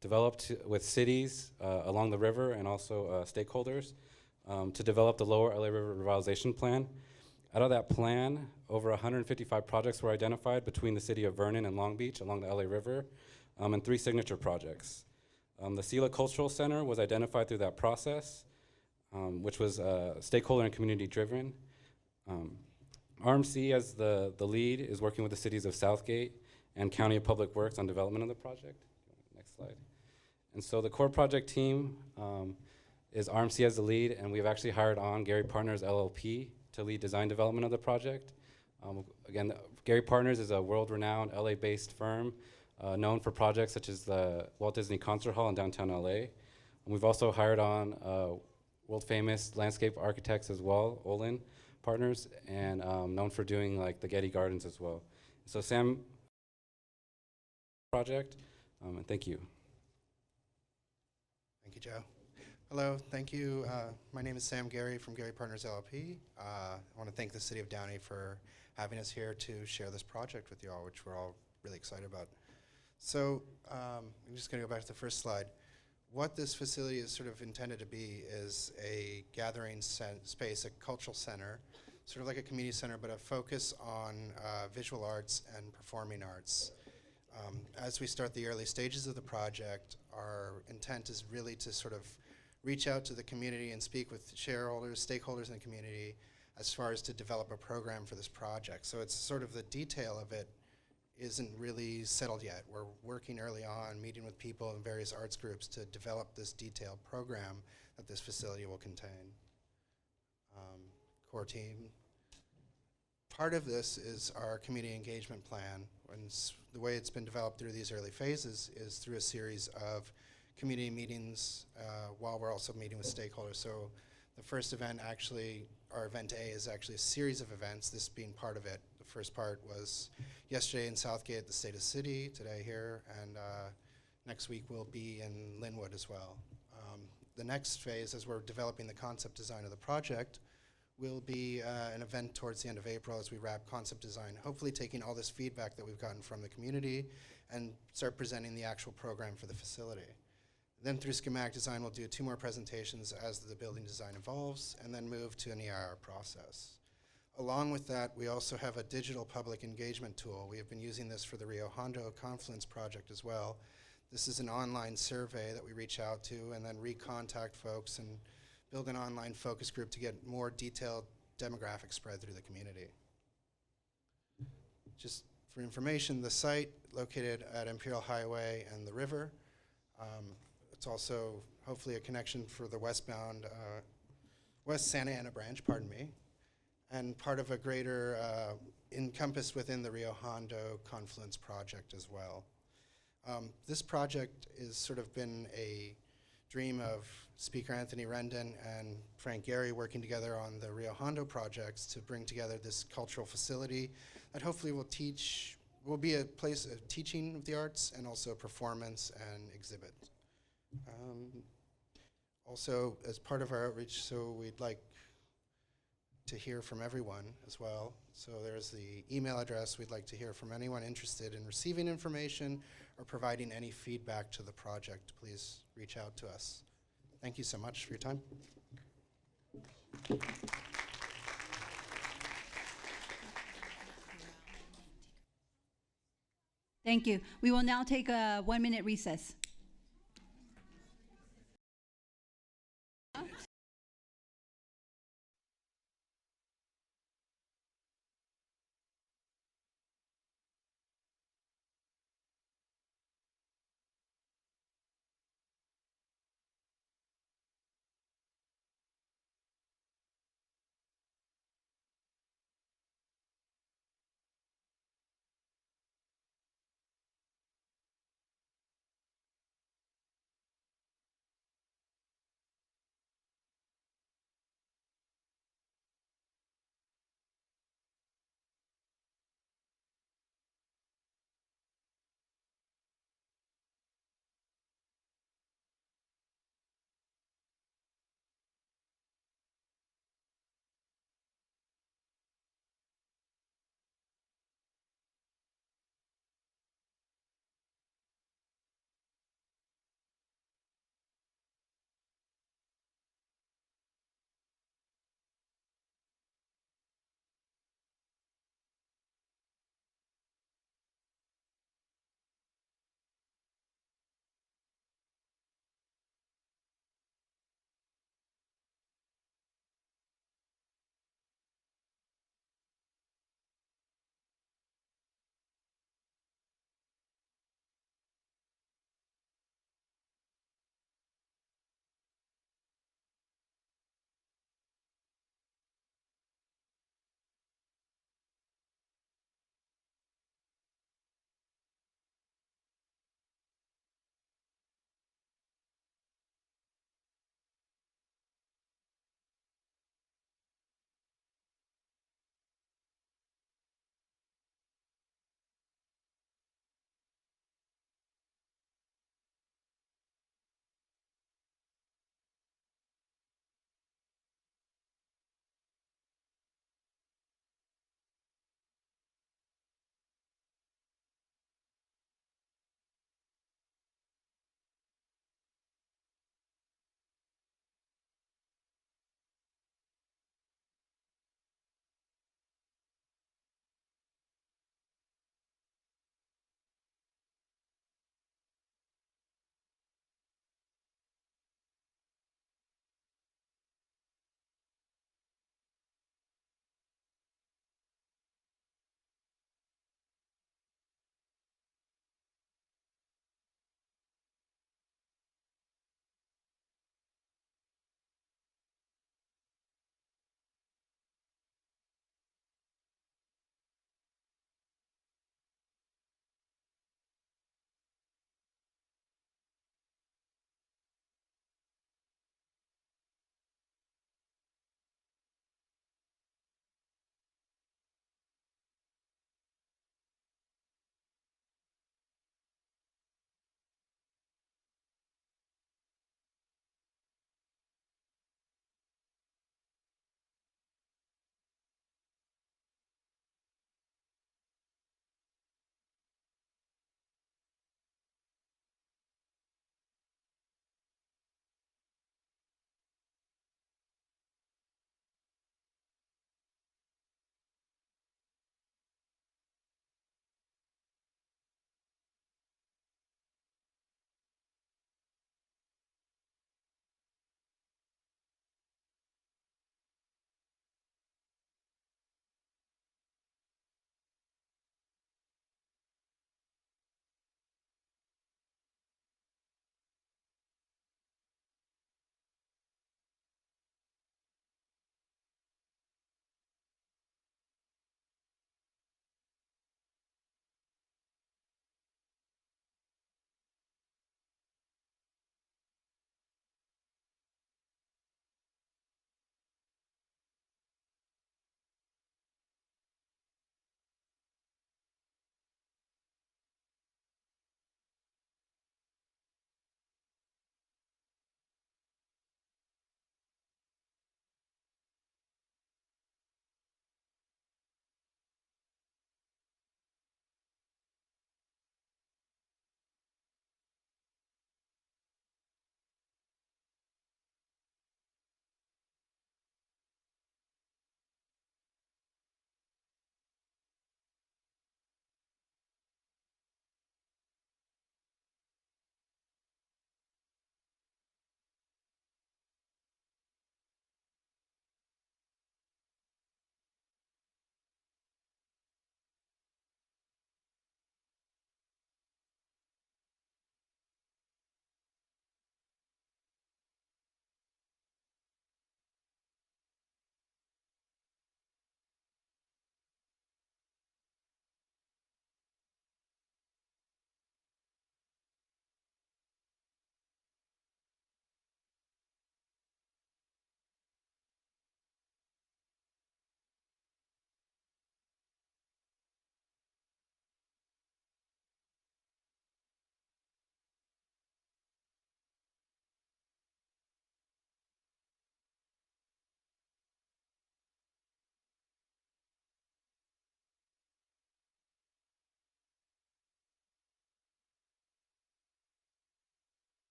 developed with cities along the river and also stakeholders to develop the Lower LA River Revitalization Plan. Out of that plan, over 155 projects were identified between the city of Vernon and Long Beach along the LA River, and 3 signature projects. The Sela Cultural Center was identified through that process, which was stakeholder and community driven. RMC, as the lead, is working with the cities of Southgate and County of Public Works on development of the project. Next slide. And so the core project team is RMC as the lead, and we've actually hired on Gary Partners LLP to lead design development of the project. Again, Gary Partners is a world-renowned LA-based firm known for projects such as the Walt Disney Concert Hall in downtown LA. And we've also hired on world-famous landscape architects as well, Olin Partners, and known for doing like the Getty Gardens as well. So Sam, project, and thank you. Thank you, Joe. Hello, thank you. My name is Sam Gary from Gary Partners LLP. I want to thank the City of Downey for having us here to share this project with you all, which we're all really excited about. So I'm just going to go back to the first slide. What this facility is sort of intended to be is a gathering space, a cultural center, sort of like a community center, but a focus on visual arts and performing arts. As we start the early stages of the project, our intent is really to sort of reach out to the community and speak with shareholders, stakeholders in the community as far as to develop a program for this project. So it's sort of the detail of it isn't really settled yet. We're working early on, meeting with people in various arts groups to develop this detailed program that this facility will contain. Core team. Part of this is our community engagement plan. And the way it's been developed through these early phases is through a series of community meetings while we're also meeting with stakeholders. So the first event actually, our event A, is actually a series of events, this being part of it. The first part was yesterday in Southgate at the State of City, today here, and next week we'll be in Linwood as well. The next phase, as we're developing the concept design of the project, will be an event towards the end of April as we wrap concept design, hopefully taking all this feedback that we've gotten from the community and start presenting the actual program for the facility. Then through schematic design, we'll do 2 more presentations as the building design evolves, and then move to an EIR process. Along with that, we also have a digital public engagement tool. We have been using this for the Rio Hondo Confluence project as well. This is an online survey that we reach out to and then recontact folks and build an online focus group to get more detailed demographic spread through the community. Just for information, the site located at Imperial Highway and the river. It's also hopefully a connection for the westbound West Santa Ana branch, pardon me, and part of a greater encompassed within the Rio Hondo Confluence project as well. This project has sort of been a dream of Speaker Anthony Rendon and Frank Gehry working together on the Rio Hondo projects to bring together this cultural facility that hopefully will be a place of teaching of the arts and also performance and exhibit. Also, as part of our outreach, so we'd like to hear from everyone as well. So there's the email address. We'd like to hear from anyone interested in receiving information or providing any feedback to the project. Please reach out to us. Thank you so much for your time. Thank you. We will now take a 1-minute recess.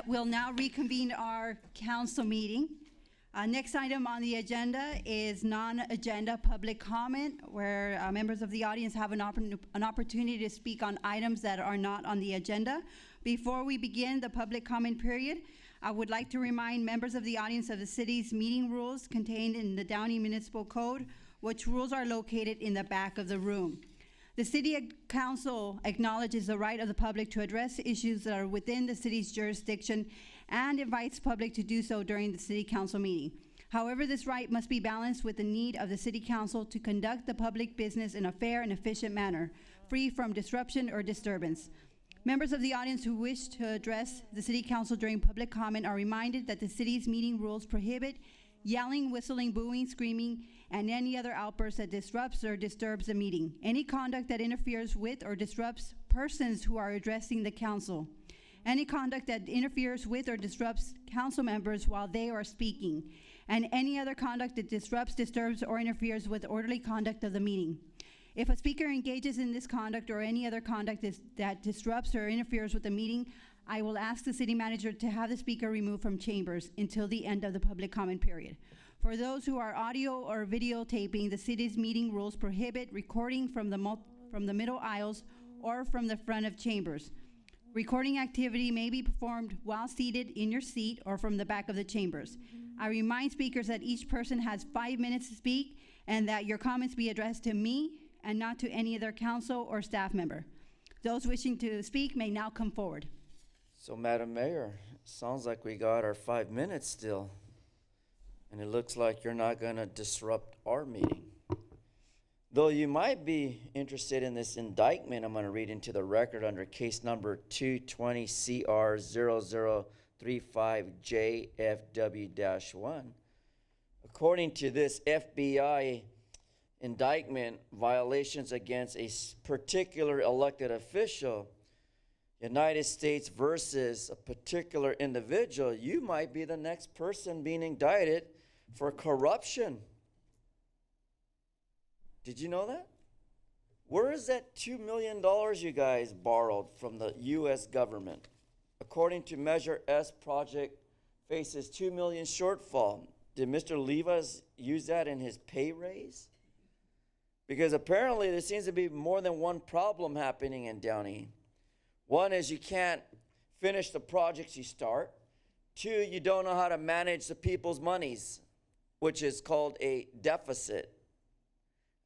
We'll now reconvene our council meeting. Next item on the agenda is non-agenda public comment, where members of the audience have an opportunity to speak on items that are not on the agenda. Before we begin the public comment period, I would like to remind members of the audience of the city's meeting rules contained in the Downey Municipal Code, which rules are located in the back of the room. The City Council acknowledges the right of the public to address issues that are within the city's jurisdiction and invites public to do so during the City Council meeting. However, this right must be balanced with the need of the City Council to conduct the public business in a fair and efficient manner, free from disruption or disturbance. Members of the audience who wish to address the City Council during public comment are reminded that the city's meeting rules prohibit yelling, whistling, booing, screaming, and any other outburst that disrupts or disturbs the meeting. Any conduct that interferes with or disrupts persons who are addressing the council. Any conduct that interferes with or disrupts council members while they are speaking. And any other conduct that disrupts, disturbs, or interferes with orderly conduct of the meeting. If a speaker engages in this conduct or any other conduct that disrupts or interferes with the meeting, I will ask the city manager to have the speaker removed from chambers until the end of the public comment period. For those who are audio or videotaping, the city's meeting rules prohibit recording from the middle aisles or from the front of chambers. Recording activity may be performed while seated in your seat or from the back of the chambers. I remind speakers that each person has 5 minutes to speak and that your comments be addressed to me and not to any other council or staff member. Those wishing to speak may now come forward. So, Madam Mayor, sounds like we got our 5 minutes still. And it looks like you're not going to disrupt our meeting. Though you might be interested in this indictment I'm going to read into the record under case number 220-CR0035JFW-1. According to this FBI indictment, violations against a particular elected official, United States versus a particular individual, you might be the next person being indicted for corruption. Did you know that? Where is that $2 million you guys borrowed from the U.S. government? According to Measure S project, faces $2 million shortfall. Did Mr. Livas use that in his pay raise? Because apparently there seems to be more than one problem happening in Downey. One is you can't finish the projects you start. Two, you don't know how to manage the people's monies, which is called a deficit.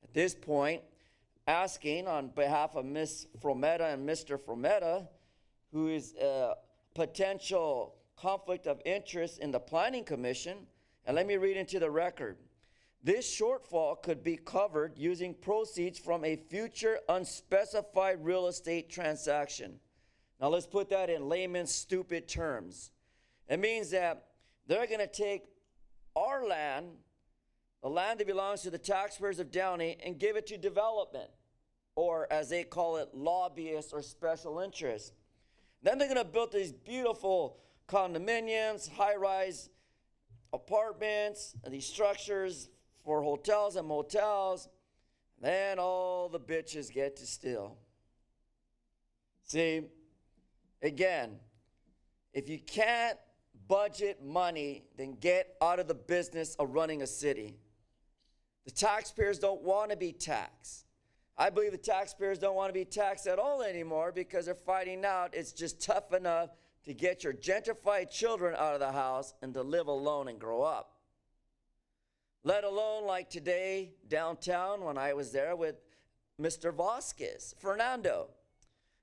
At this point, asking on behalf of Ms. Frometa and Mr. Frometa, who is a potential conflict of interest in the Planning Commission, and let me read into the record. This shortfall could be covered using proceeds from a future unspecified real estate transaction. Now let's put that in layman's stupid terms. It means that they're going to take our land, the land that belongs to the taxpayers of Downey, and give it to development, or as they call it, lobbyists or special interests. Then they're going to build these beautiful condominiums, high-rise apartments, these structures for hotels and motels. Then all the bitches get to steal. See, again, if you can't budget money, then get out of the business of running a city. The taxpayers don't want to be taxed. I believe the taxpayers don't want to be taxed at all anymore because they're finding out it's just tough enough to get your gentrified children out of the house and to live alone and grow up. Let alone like today downtown when I was there with Mr. Vasquez, Fernando,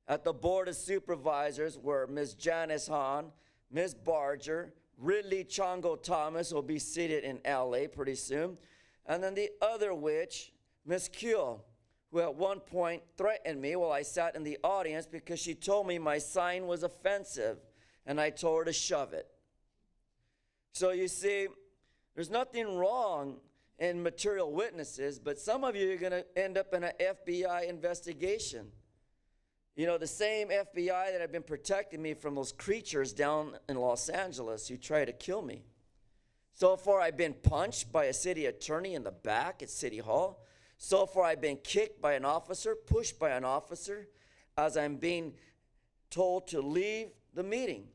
at the Board of Supervisors where Ms. Janice Hahn, Ms. Barger, Ridley Chongo Thomas will be seated in LA pretty soon, and then the other witch, Ms. Kuehl, who at one point threatened me while I sat in the audience because she told me my sign was offensive, and I told her to shove it. So you see, there's nothing wrong in material witnesses, but some of you are going to end up in an FBI investigation. You know, the same FBI that have been protecting me from those creatures down in Los Angeles who try to kill me. So far, I've been punched by a city attorney in the back at City Hall. So far, I've been kicked by an officer, pushed by an officer, as I'm being told to leave the meeting.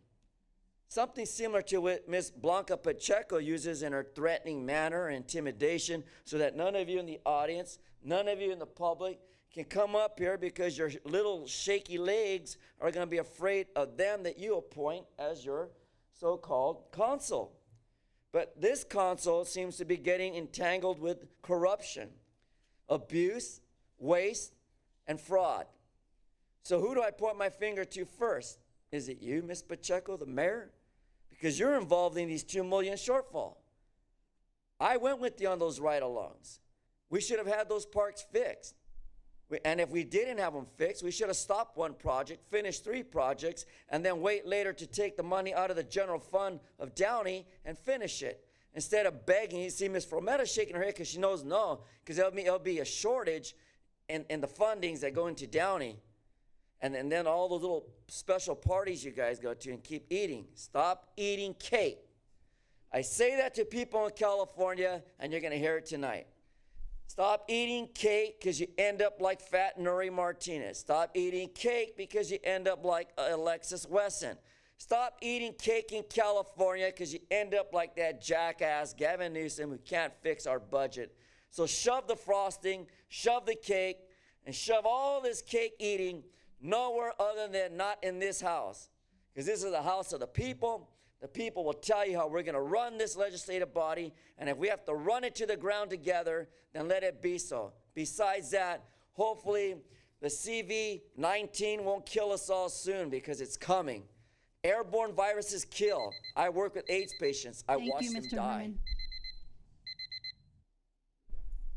Something similar to what Ms. Blanca Pacheco uses in her threatening manner and intimidation, so that none of you in the audience, none of you in the public can come up here because your little shaky legs are going to be afraid of them that you appoint as your so-called consul. But this consul seems to be getting entangled with corruption, abuse, waste, and fraud. So who do I point my finger to first? Is it you, Ms. Pacheco, the mayor? Because you're involved in these $2 million shortfall. I went with you on those ride-alongs. We should have had those parks fixed. And if we didn't have them fixed, we should have stopped one project, finished 3 projects, and then wait later to take the money out of the general fund of Downey and finish it. Instead of begging, you see Ms. Frometa shaking her head because she knows no, because it'll be a shortage in the fundings that go into Downey. And then all those little special parties you guys go to and keep eating. Stop eating cake. I say that to people in California, and you're going to hear it tonight. Stop eating cake because you end up like Fat Nuri Martinez. Stop eating cake because you end up like Alexis Wesson. Stop eating cake in California because you end up like that jackass Gavin Newsom who can't fix our budget. So shove the frosting, shove the cake, and shove all this cake eating nowhere other than not in this house. Because this is the house of the people. The people will tell you how we're going to run this legislative body, and if we have to run it to the ground together, then let it be so. Besides that, hopefully the CV-19 won't kill us all soon, because it's coming. Airborne viruses kill. I work with AIDS patients. I watch them Mr. die. Herman.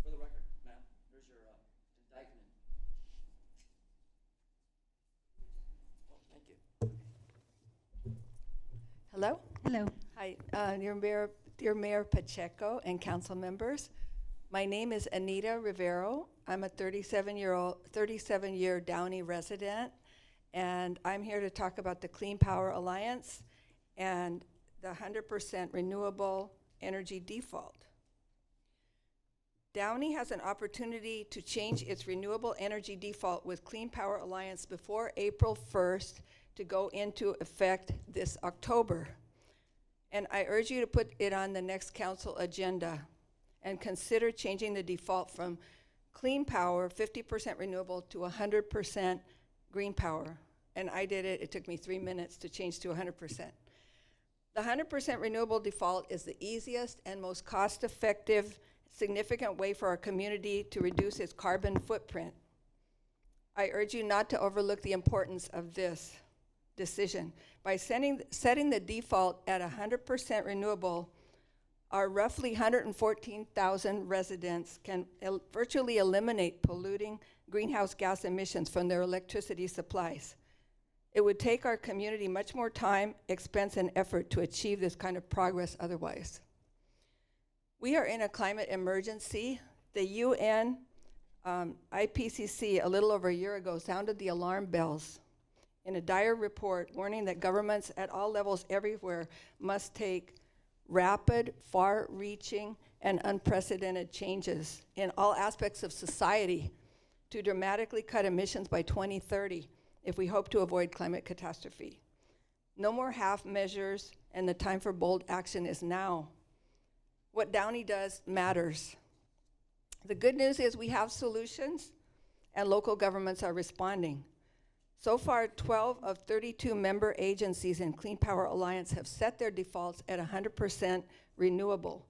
For the record, ma'am, there's your indictment. Oh, thank you. Hello. Hello. Hi, dear Mayor Pacheco and council members. My name is Anita Rivero. I'm a 37-year Downey resident, and I'm here to talk about the Clean Power Alliance and the 100% renewable energy default. Downey has an opportunity to change its renewable energy default with Clean Power Alliance before April 1st to go into effect this October. And I urge you to put it on the next council agenda and consider changing the default from clean power, 50% renewable, to 100% green power. And I did it. It took me 3 minutes to change to 100%. The 100% renewable default is the easiest and most cost-effective, significant way for our community to reduce its carbon footprint. I urge you not to overlook the importance of this decision. By setting the default at 100% renewable, our roughly 114,000 residents can virtually eliminate polluting greenhouse gas emissions from their electricity supplies. It would take our community much more time, expense, and effort to achieve this kind of progress otherwise. We are in a climate emergency. The UN IPCC a little over a year ago sounded the alarm bells in a dire report warning that governments at all levels everywhere must take rapid, far-reaching, and unprecedented changes in all aspects of society to dramatically cut emissions by 2030 if we hope to avoid climate catastrophe. No more half measures, and the time for bold action is now. What Downey does matters. The good news is we have solutions, and local governments are responding. So far, 12 of 32 member agencies in Clean Power Alliance have set their defaults at 100% renewable,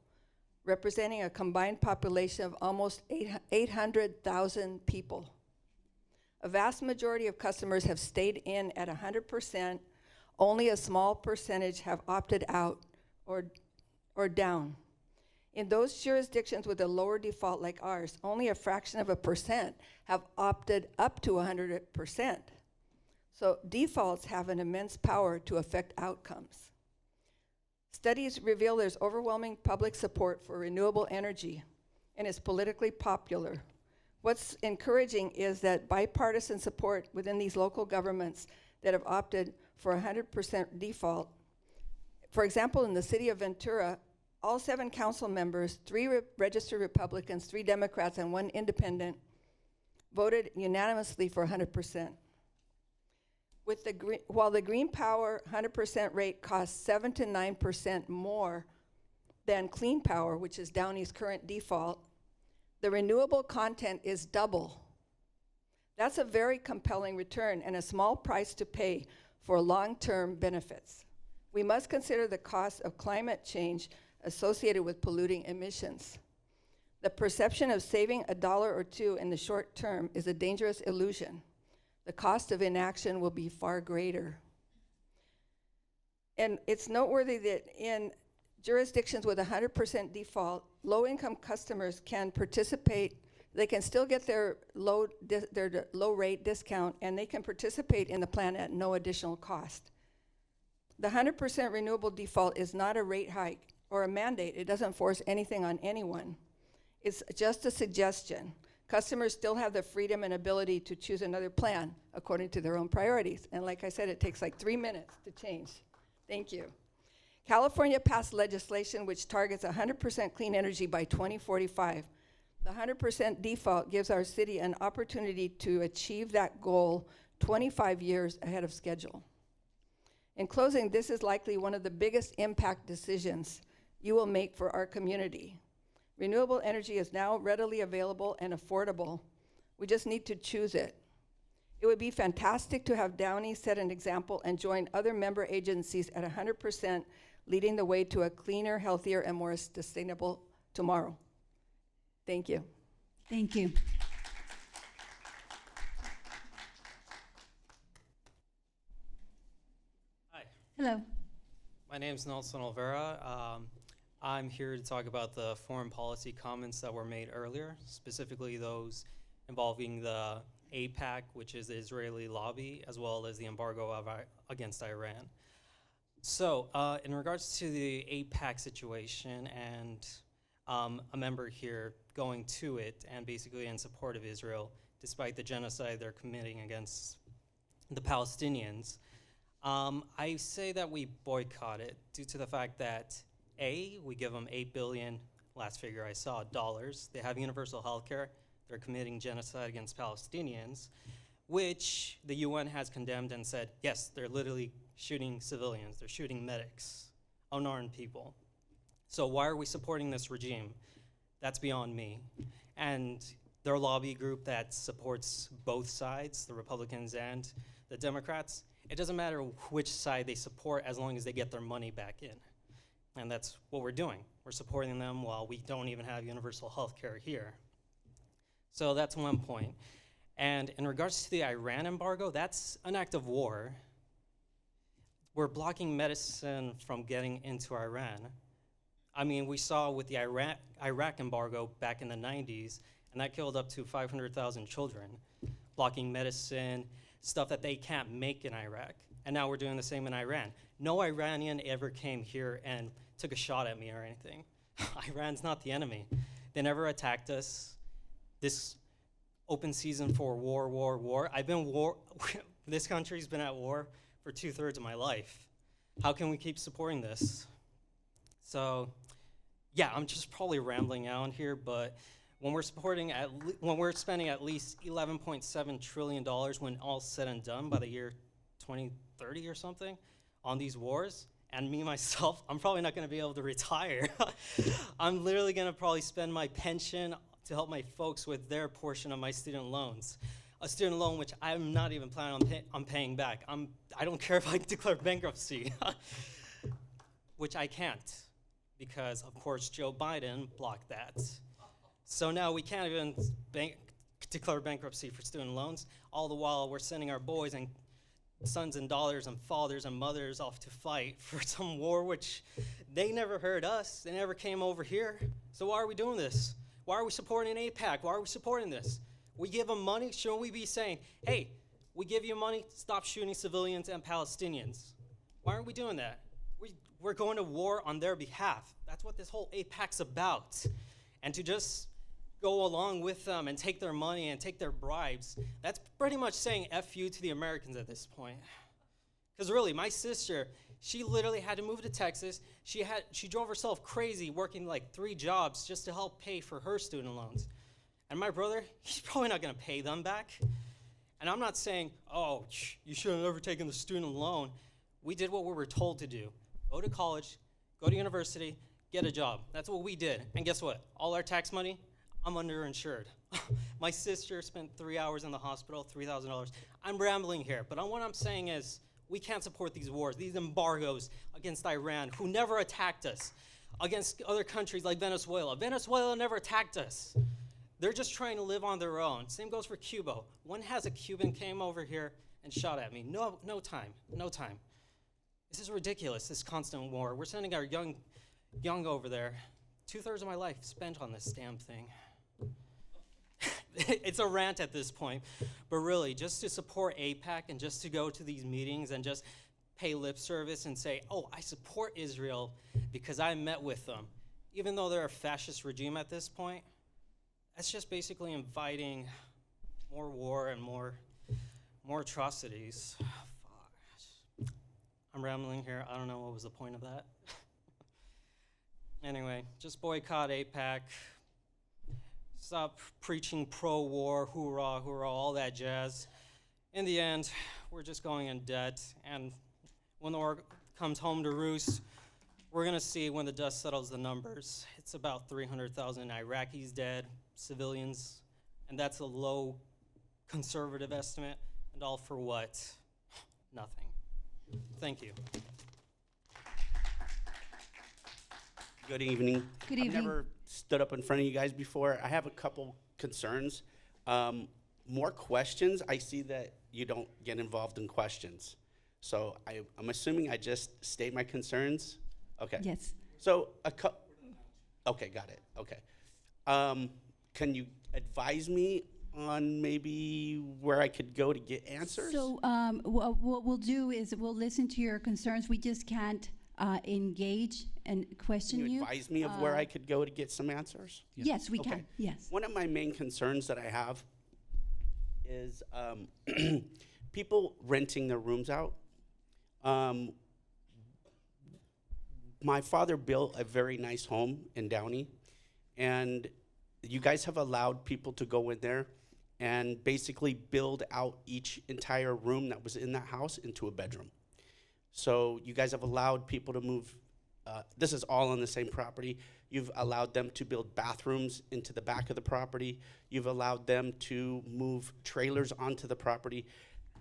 representing a combined population of almost 800,000 people. A vast majority of customers have stayed in at 100%. Only a small percentage have opted out or down. In those jurisdictions with a lower default like ours, only a fraction of a percent have opted up to 100%. So defaults have an immense power to affect outcomes. Studies reveal there's overwhelming public support for renewable energy, and it's politically popular. What's encouraging is that bipartisan support within these local governments that have opted for 100% default. For example, in the city of Ventura, all 7 council members, 3 registered Republicans, 3 Democrats, and 1 independent, voted unanimously for 100%. While the green power 100% rate costs 7 to 9% more than clean power, which is Downey's current default, the renewable content is double. That's a very compelling return and a small price to pay for long-term benefits. We must consider the cost of climate change associated with polluting emissions. The perception of saving $1 or $2 in the short term is a dangerous illusion. The cost of inaction will be far greater. And it's noteworthy that in jurisdictions with 100% default, low-income customers can participate. They can still get their low rate discount, and they can participate in the plan at no additional cost. The 100% renewable default is not a rate hike or a mandate. It doesn't force anything on anyone. It's just a suggestion. Customers still have the freedom and ability to choose another plan according to their own priorities. And like I said, it takes like 3 minutes to change. Thank you. California passed legislation which targets 100% clean energy by 2045. The 100% default gives our city an opportunity to achieve that goal 25 years ahead of schedule. In closing, this is likely one of the biggest impact decisions you will make for our community. Renewable energy is now readily available and affordable. We just need to choose it. It would be fantastic to have Downey set an example and join other member agencies at 100%, leading the way to a cleaner, healthier, and more sustainable tomorrow. Thank you. Thank you. Hi. Hello. My name is Nelson Olvera. I'm here to talk about the foreign policy comments that were made earlier, specifically those involving the AIPAC, which is the Israeli lobby, as well as the embargo against Iran. So in regards to the AIPAC situation and a member here going to it and basically in support of Israel, despite the genocide they're committing against the Palestinians, I say that we boycott it due to the fact that we give them $8 billion, last figure I saw, dollars. They have universal health care. They're committing genocide against Palestinians, which the UN has condemned and said, yes, they're literally shooting civilians. They're shooting medics, unarmed people. So why are we supporting this regime? That's beyond me. And their lobby group that supports both sides, the Republicans and the Democrats, it doesn't matter which side they support as long as they get their money back in. And that's what we're doing. We're supporting them while we don't even have universal health care here. So that's one point. And in regards to the Iran embargo, that's an act of war. We're blocking medicine from getting into Iran. I mean, we saw with the Iraq embargo back in the 90s, and that killed up to 500,000 children, blocking medicine, stuff that they can't make in Iraq. And now we're doing the same in Iran. No Iranian ever came here and took a shot at me or anything. Iran's not the enemy. They never attacked us. This open season for war. I've been this country's been at war for 2/3 of my life. How can we keep supporting this? So, yeah, I'm just probably rambling out here, but when we're spending at least $11.7 trillion when all's said and done by the year 2030 or something on these wars, and me myself, I'm probably not going to be able to retire. I'm literally going to probably spend my pension to help my folks with their portion of my student loans. A student loan which I'm not even planning on paying back. I don't care if I declare bankruptcy, which I can't, because of course Joe Biden blocked that. So now we can't even declare bankruptcy for student loans, all the while we're sending our boys and sons and daughters and fathers and mothers off to fight for some war which they never heard us. They never came over here. So why are we doing this? Why are we supporting AIPAC? Why are we supporting this? We give them money. Shouldn't we be saying, hey, we give you money, stop shooting civilians and Palestinians? Why aren't we doing that? We're going to war on their behalf. That's what this whole AIPAC's about. And to just go along with them and take their money and take their bribes, that's pretty much saying F you to the Americans at this point. Because really, my sister, she literally had to move to Texas. She drove herself crazy working like 3 jobs just to help pay for her student loans. And my brother, he's probably not gonna pay them back. And I'm not saying, oh, you should have never taken the student loan. We did what we were told to do. Go to college, go to university, get a job. That's what we did. And guess what? All our tax money, I'm underinsured. My sister spent 3 hours in the hospital, $3,000. I'm rambling here, but what I'm saying is we can't support these wars, these embargoes against Iran, who never attacked us, against other countries like Venezuela. Venezuela never attacked us. They're just trying to live on their own. Same goes for Cuba. When has a Cuban came over here and shot at me? No time. This is ridiculous, this constant war. We're sending our young over there. 2/3 of my life spent on this damn thing. It's a rant at this point, but really, just to support AIPAC and just to go to these meetings and just pay lip service and say, oh, I support Israel because I met with them, even though they're a fascist regime at this point, that's just basically inviting more war and more atrocities. I'm rambling here. I don't know what was the point of that. Anyway, just boycott AIPAC. Stop preaching pro-war, hoorah, hoorah, all that jazz. In the end, we're just going in debt, and when the war comes home to roost, we're gonna see when the dust settles the numbers. It's about 300,000 Iraqis dead, civilians, and that's a low conservative estimate, and all for what? Nothing. Thank you. Good evening. Good evening. I've never stood up in front of you guys before. I have a couple concerns. More questions. I see that you don't get involved in questions. So I'm assuming I just state my concerns? Okay. Yes. So okay, got it. Okay. Can you advise me on maybe where I could go to get answers? So what we'll do is we'll listen to your concerns. We just can't engage and question Can you you. advise me of where I could go to get some answers? Yes, we Okay. can. Yes. One of my main concerns that I have is people renting their rooms out. My father built a very nice home in Downey, and you guys have allowed people to go in there and basically build out each entire room that was in that house into a bedroom. So you guys have allowed people to move, this is all on the same property. You've allowed them to build bathrooms into the back of the property. You've allowed them to move trailers onto the property.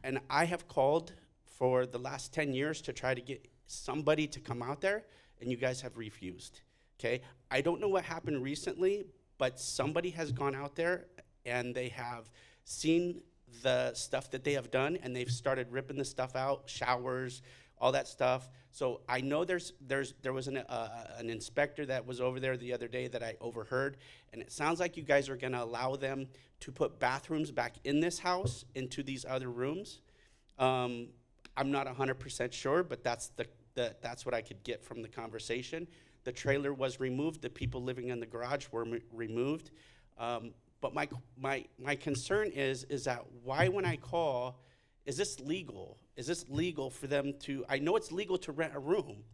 And I have called for the last 10 years to try to get somebody to come out there, and you guys have refused, okay? I don't know what happened recently, but somebody has gone out there and they have seen the stuff that they have done, and they've started ripping the stuff out, showers, all that stuff. So I know there was an inspector that was over there the other day that I overheard, and it sounds like you guys are gonna allow them to put bathrooms back in this house into these other rooms. I'm not 100% sure, but that's what I could get from the conversation. The trailer was removed. The people living in the garage were removed. But my concern is that why when I call, is this legal? Is this legal for them to, I know it's legal to rent a room.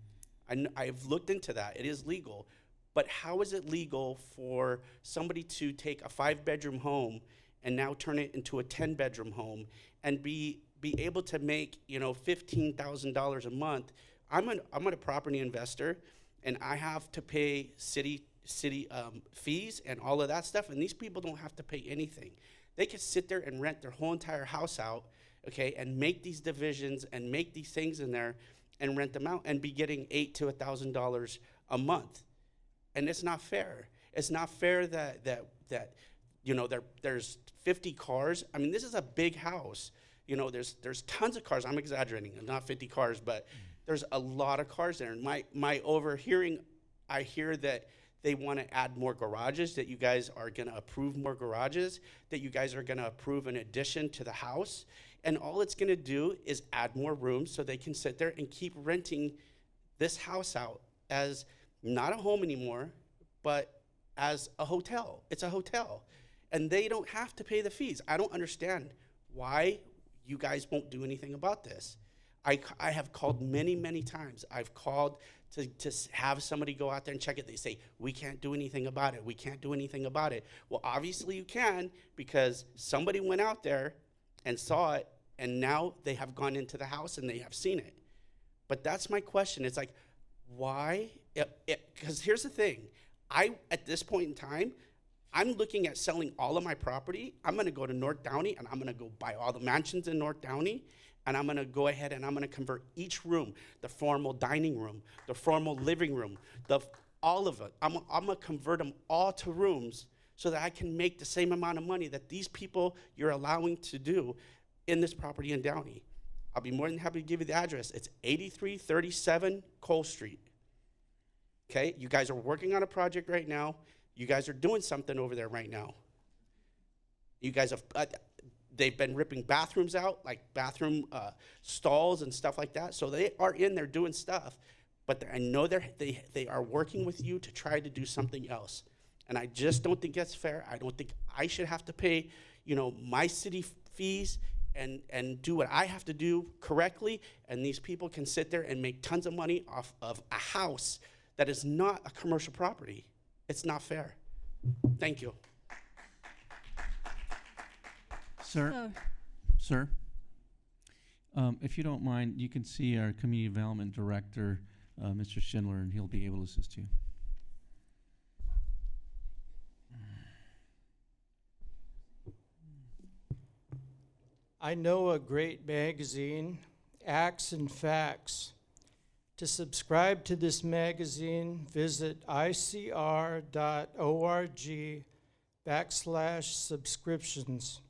I've looked into that. It is legal. But how is it legal for somebody to take a 5-bedroom home and now turn it into a 10-bedroom home and be able to make, $15,000 a month? I'm a property investor, and I have to pay city fees and all of that stuff, and these people don't have to pay anything. They could sit there and rent their whole entire house out, okay, and make these divisions and make these things in there and rent them out and be getting $800 to $1,000 a month. And it's not fair. It's not fair that there's 50 cars. I mean, this is a big house. There's tons of cars. I'm exaggerating, not 50 cars, but there's a lot of cars there. And my overhearing, I hear that they want to add more garages, that you guys are going to approve more garages, that you guys are going to approve an addition to the house. And all it's going to do is add more rooms so they can sit there and keep renting this house out as not a home anymore, but as a hotel. It's a hotel. And they don't have to pay the fees. I don't understand why you guys won't do anything about this. I have called many, many times. I've called to have somebody go out there and check it. They say, we can't do anything about it. We can't do anything about it. Well, obviously you can, because somebody went out there and saw it, and now they have gone into the house and they have seen it. But that's my question. It's like, why? Because here's the thing. At this point in time, I'm looking at selling all of my property. I'm gonna go to North Downey and I'm gonna go buy all the mansions in North Downey, and I'm gonna go ahead and I'm gonna convert each room, the formal dining room, the formal living room, all of it. I'm gonna convert them all to rooms so that I can make the same amount of money that these people you're allowing to do in this property in Downey. I'll be more than happy to give you the address. It's 8337 Cole Street. Okay, you guys are working on a project right now. You guys are doing something over there right now. You guys have, they've been ripping bathrooms out, like bathroom stalls and stuff like that. So they are in there doing stuff, but I know they are working with you to try to do something else. And I just don't think that's fair. I don't think I should have to pay, my city fees and do what I have to do correctly, and these people can sit there and make tons of money off of a house that is not a commercial property. It's not fair. Thank you. Sir, if you don't mind, you can see our Community Development Director, Mr. Schindler, and he'll be able to assist you. I know a great magazine, Acts and Facts. To subscribe to this magazine, visit icr.org/subscriptions.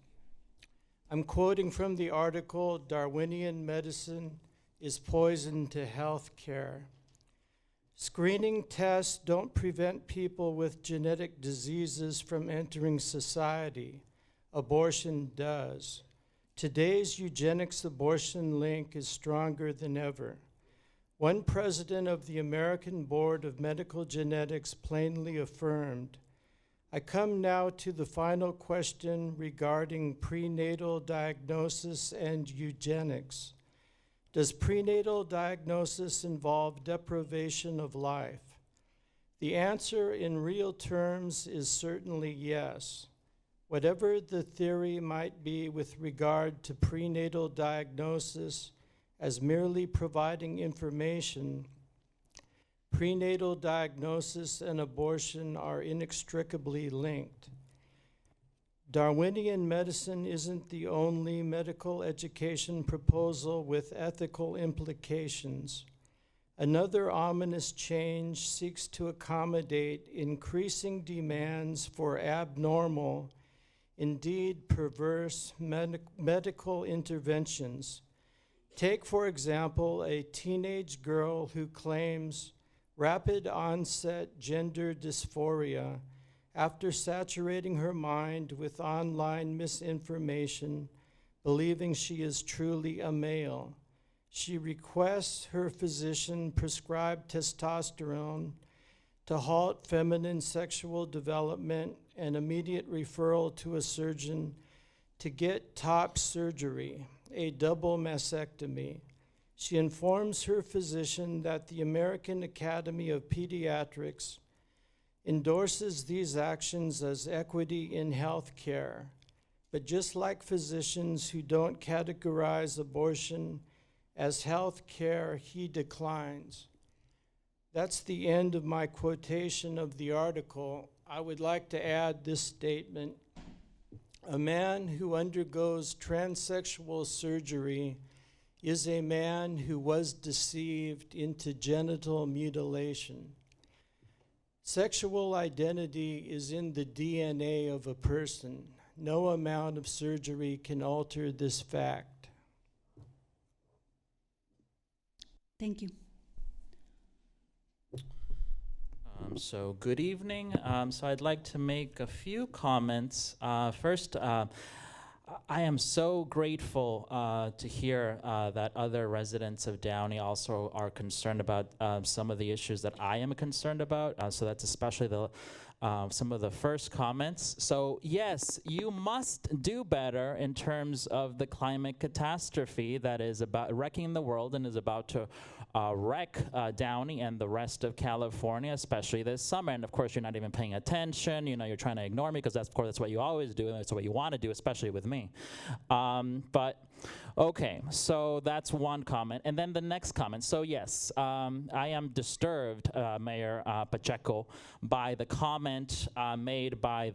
I'm quoting from the article, Darwinian Medicine is Poison to Health Care. Screening tests don't prevent people with genetic diseases from entering society. Abortion does. Today's eugenics abortion link is stronger than ever. One president of the American Board of Medical Genetics plainly affirmed, I come now to the final question regarding prenatal diagnosis and eugenics. Does prenatal diagnosis involve deprivation of life? The answer in real terms is certainly yes. Whatever the theory might be with regard to prenatal diagnosis as merely providing information, prenatal diagnosis and abortion are inextricably linked. Darwinian medicine isn't the only medical education proposal with ethical implications. Another ominous change seeks to accommodate increasing demands for abnormal, indeed perverse medical interventions. Take, for example, a teenage girl who claims rapid onset gender dysphoria after saturating her mind with online misinformation, believing she is truly a male. She requests her physician prescribe testosterone to halt feminine sexual development and immediate referral to a surgeon to get top surgery, a double mastectomy. She informs her physician that the American Academy of Pediatrics endorses these actions as equity in health care. But just like physicians who don't categorize abortion as health care, he declines. That's the end of my quotation of the article. I would like to add this statement. A man who undergoes transsexual surgery is a man who was deceived into genital mutilation. Sexual identity is in the DNA of a person. No amount of surgery can alter this fact. Thank you. So good evening. So I'd like to make a few comments. First, I am so grateful to hear that other residents of Downey also are concerned about some of the issues that I am concerned about. So that's especially the some of the first comments. So yes, you must do better in terms of the climate catastrophe that is about wrecking the world and is about to wreck Downey and the rest of California, especially this summer. And of course, you're not even paying attention. You know, you're trying to ignore me because that's, of course, that's what you always do, and that's what you want to do, especially with me. But okay, so that's one comment. And then the next comment. So yes, I am disturbed, Mayor Pacheco, by the comment made by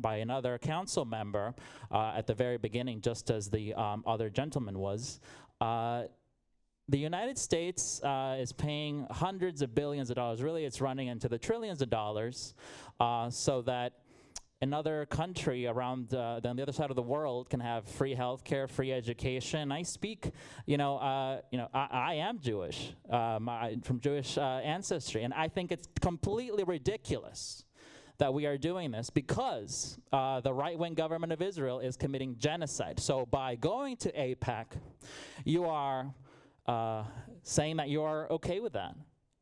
another council member at the very beginning, just as the other gentleman was. The United States is paying hundreds of billions of dollars. Really, it's running into the trillions of dollars so that another country around on the other side of the world can have free healthcare, free education. I speak, I am Jewish, from Jewish ancestry, and I think it's completely ridiculous that we are doing this because the right-wing government of Israel is committing genocide. So by going to AIPAC, you are saying that you are okay with that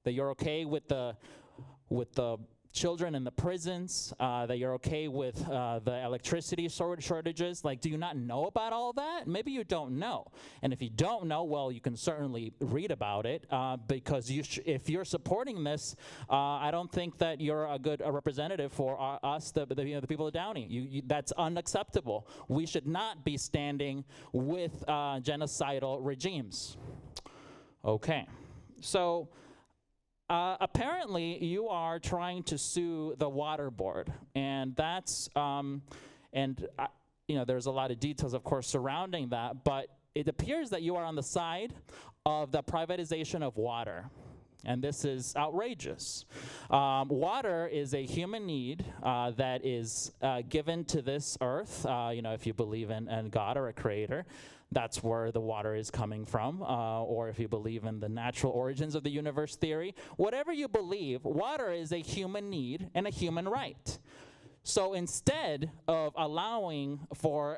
you're okay with the children in the prisons, that you're okay with the electricity shortages. Like, do you not know about all that? Maybe you don't know. And if you don't know, well, you can certainly read about it because if you're supporting this, I don't think that you're a good representative for us, the people of Downey. That's unacceptable. We should not be standing with genocidal regimes. Okay, so apparently you are trying to sue the water board, and that's there's a lot of details, of course, surrounding that, but it appears that you are on the side of the privatization of water. And this is outrageous. Water is a human need that is given to this earth. If you believe in God or a creator, that's where the water is coming from. Or if you believe in the natural origins of the universe theory, whatever you believe, water is a human need and a human right. So instead of allowing for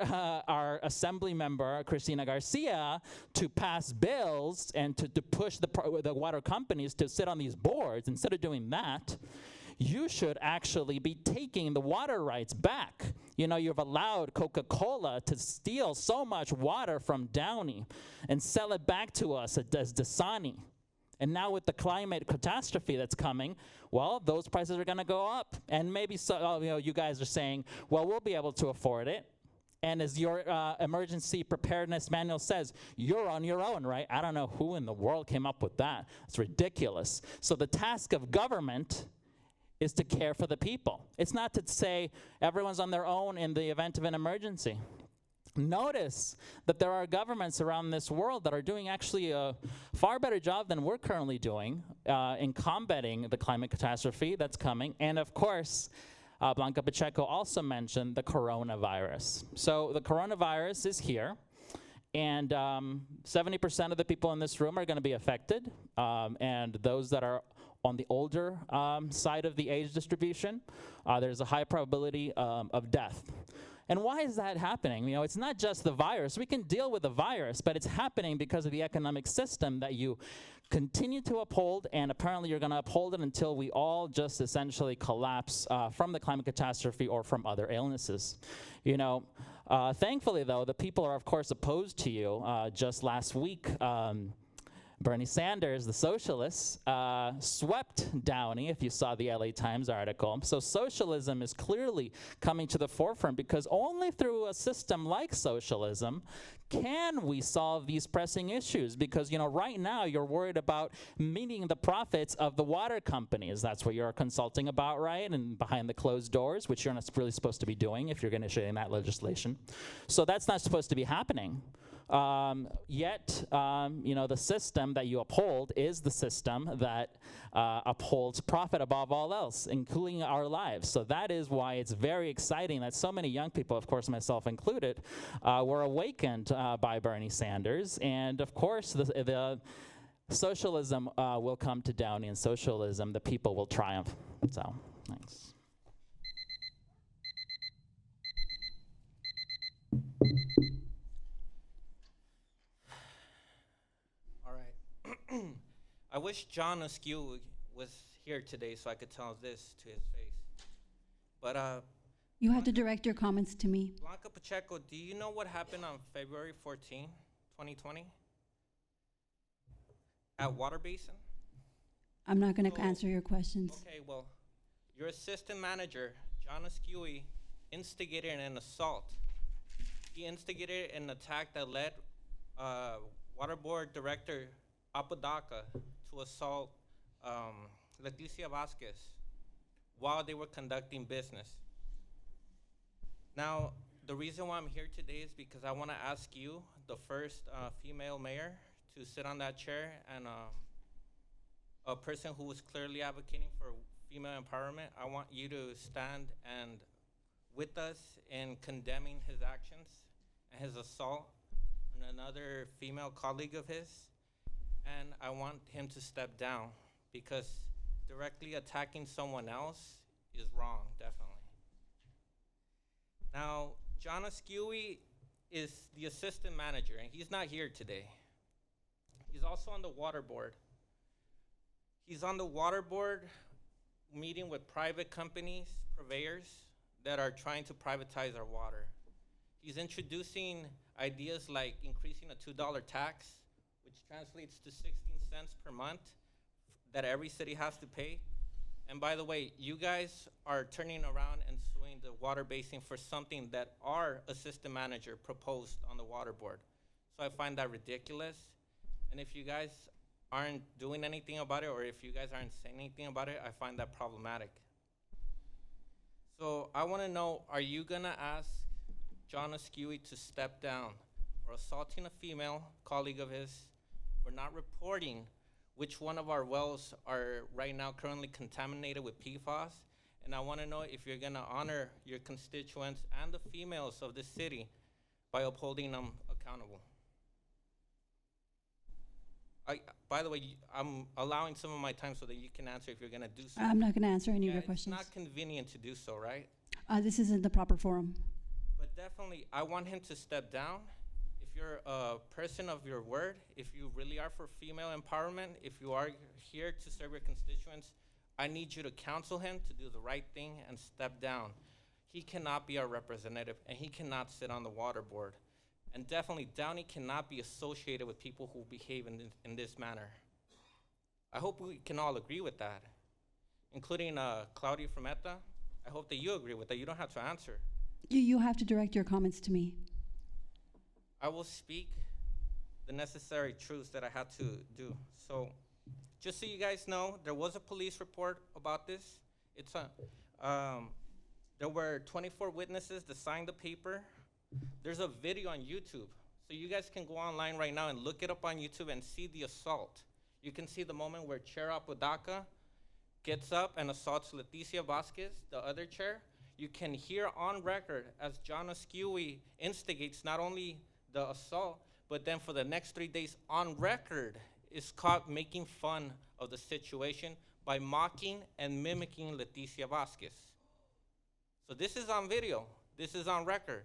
our assembly member, Cristina Garcia, to pass bills and to push the water companies to sit on these boards, instead of doing that, you should actually be taking the water rights back. You've allowed Coca-Cola to steal so much water from Downey and sell it back to us as Dasani. And now with the climate catastrophe that's coming, well, those prices are going to go up. And maybe you guys are saying, well, we'll be able to afford it. And as your emergency preparedness manual says, you're on your own, right? I don't know who in the world came up with that. It's ridiculous. So the task of government is to care for the people. It's not to say everyone's on their own in the event of an emergency. Notice that there are governments around this world that are doing actually a far better job than we're currently doing in combating the climate catastrophe that's coming. And of course, Blanca Pacheco also mentioned the coronavirus. So the coronavirus is here, and 70% of the people in this room are going to be affected, and those that are on the older side of the age distribution, there's a high probability of death. And why is that happening? It's not just the virus. We can deal with the virus, but it's happening because of the economic system that you continue to uphold, and apparently you're going to uphold it until we all just essentially collapse from the climate catastrophe or from other illnesses. Thankfully, though, the people are, of course, opposed to you. Just last week, Bernie Sanders, the socialist, swept Downey, if you saw the LA Times article. So socialism is clearly coming to the forefront because only through a system like socialism can we solve these pressing issues. Because, right now you're worried about meeting the profits of the water companies. That's what you're consulting about, right? And behind the closed doors, which you're not really supposed to be doing if you're going to issue that legislation. So that's not supposed to be happening. Yet, the system that you uphold is the system that upholds profit above all else, including our lives. So that is why it's very exciting that so many young people, of course myself included, were awakened by Bernie Sanders. And of course, the socialism will come to Downey, and socialism, the people will triumph. So, thanks. I wish John Askew was here today so I could tell this to his face. But You have to direct your comments to me. Blanca Pacheco, do you know what happened on February 14, 2020? At Water Basin? I'm not going to answer your questions. Okay, well, your assistant manager, John Askewy, instigated an assault. He instigated an attack that led Water Board Director Apodaca to assault Leticia Vasquez while they were conducting business. Now, the reason why I'm here today is because I want to ask you, the first female mayor, to sit on that chair, and a person who was clearly advocating for female empowerment. I want you to stand and with us in condemning his actions and his assault on another female colleague of his. And I want him to step down, because directly attacking someone else is wrong, definitely. Now, John Askewy is the assistant manager, and he's not here today. He's also on the water board. He's on the water board meeting with private companies, purveyors, that are trying to privatize our water. He's introducing ideas like increasing a $2 tax, which translates to 16 cents per month that every city has to pay. And by the way, you guys are turning around and suing the water basin for something that our assistant manager proposed on the water board. So I find that ridiculous. And if you guys aren't doing anything about it, or if you guys aren't saying anything about it, I find that problematic. So I want to know, are you going to ask John Askewy to step down for assaulting a female colleague of his, for not reporting which one of our wells are right now currently contaminated with PFAS? And I want to know if you're going to honor your constituents and the females of the city by upholding them accountable. By the way, I'm allowing some of my time so that you can answer if you're going to do so. I'm not going to answer any of your questions. It's not convenient to do so, right? This isn't the proper forum. But definitely, I want him to step down. If you're a person of your word, if you really are for female empowerment, if you are here to serve your constituents, I need you to counsel him to do the right thing and step down. He cannot be our representative, and he cannot sit on the water board. And definitely, Downey cannot be associated with people who behave in this manner. I hope we can all agree with that, including Claudia Frometa. I hope that you agree with that. You don't have to answer. You have to direct your comments to me. I will speak the necessary truths that I had to do. So, just so you guys know, there was a police report about this. It's there were 24 witnesses that signed the paper. There's a video on YouTube. So you guys can go online right now and look it up on YouTube and see the assault. You can see the moment where Chair Apodaca gets up and assaults Leticia Vasquez, the other chair. You can hear on record as John Askewy instigates not only the assault, but then for the next 3 days on record is caught making fun of the situation by mocking and mimicking Leticia Vasquez. So this is on video. This is on record.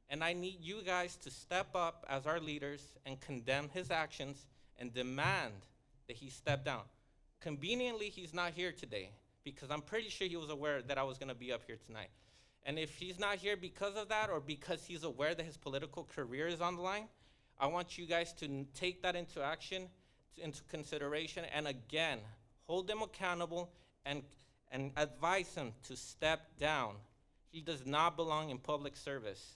And I need you guys to step up as our leaders and condemn his actions and demand that he step down. Conveniently, he's not here today because I'm pretty sure he was aware that I was going to be up here tonight. And if he's not here because of that, or because he's aware that his political career is on the line, I want you guys to take that into action, into consideration, and again, hold them accountable and advise him to step down. He does not belong in public service.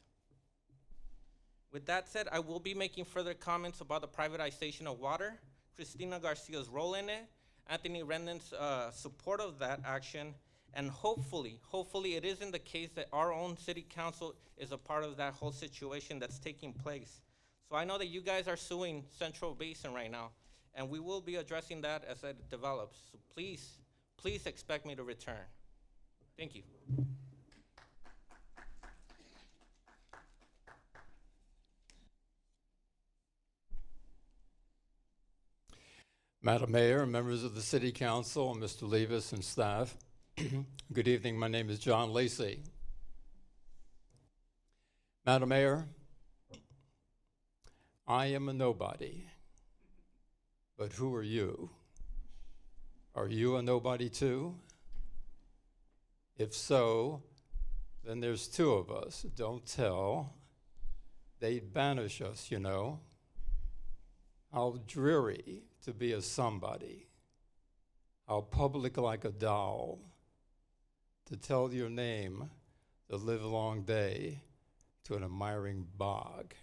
With that said, I will be making further comments about the privatization of water, Cristina Garcia's role in it, Anthony Rendon's support of that action, and hopefully it isn't the case that our own city council is a part of that whole situation that's taking place. So I know that you guys are suing Central Basin right now, and we will be addressing that as it develops. So please expect me to return. Thank you. Madam Mayor, members of the City Council, and Mr. Levis and staff, good evening. My name is John Lacey. Madam Mayor, I am a nobody, but who are you? Are you a nobody too? If so, Then there's two of us. Don't tell. They'd banish us, you know. How dreary to be a somebody. How public like a doll. To tell your name the livelong day to an admiring bog.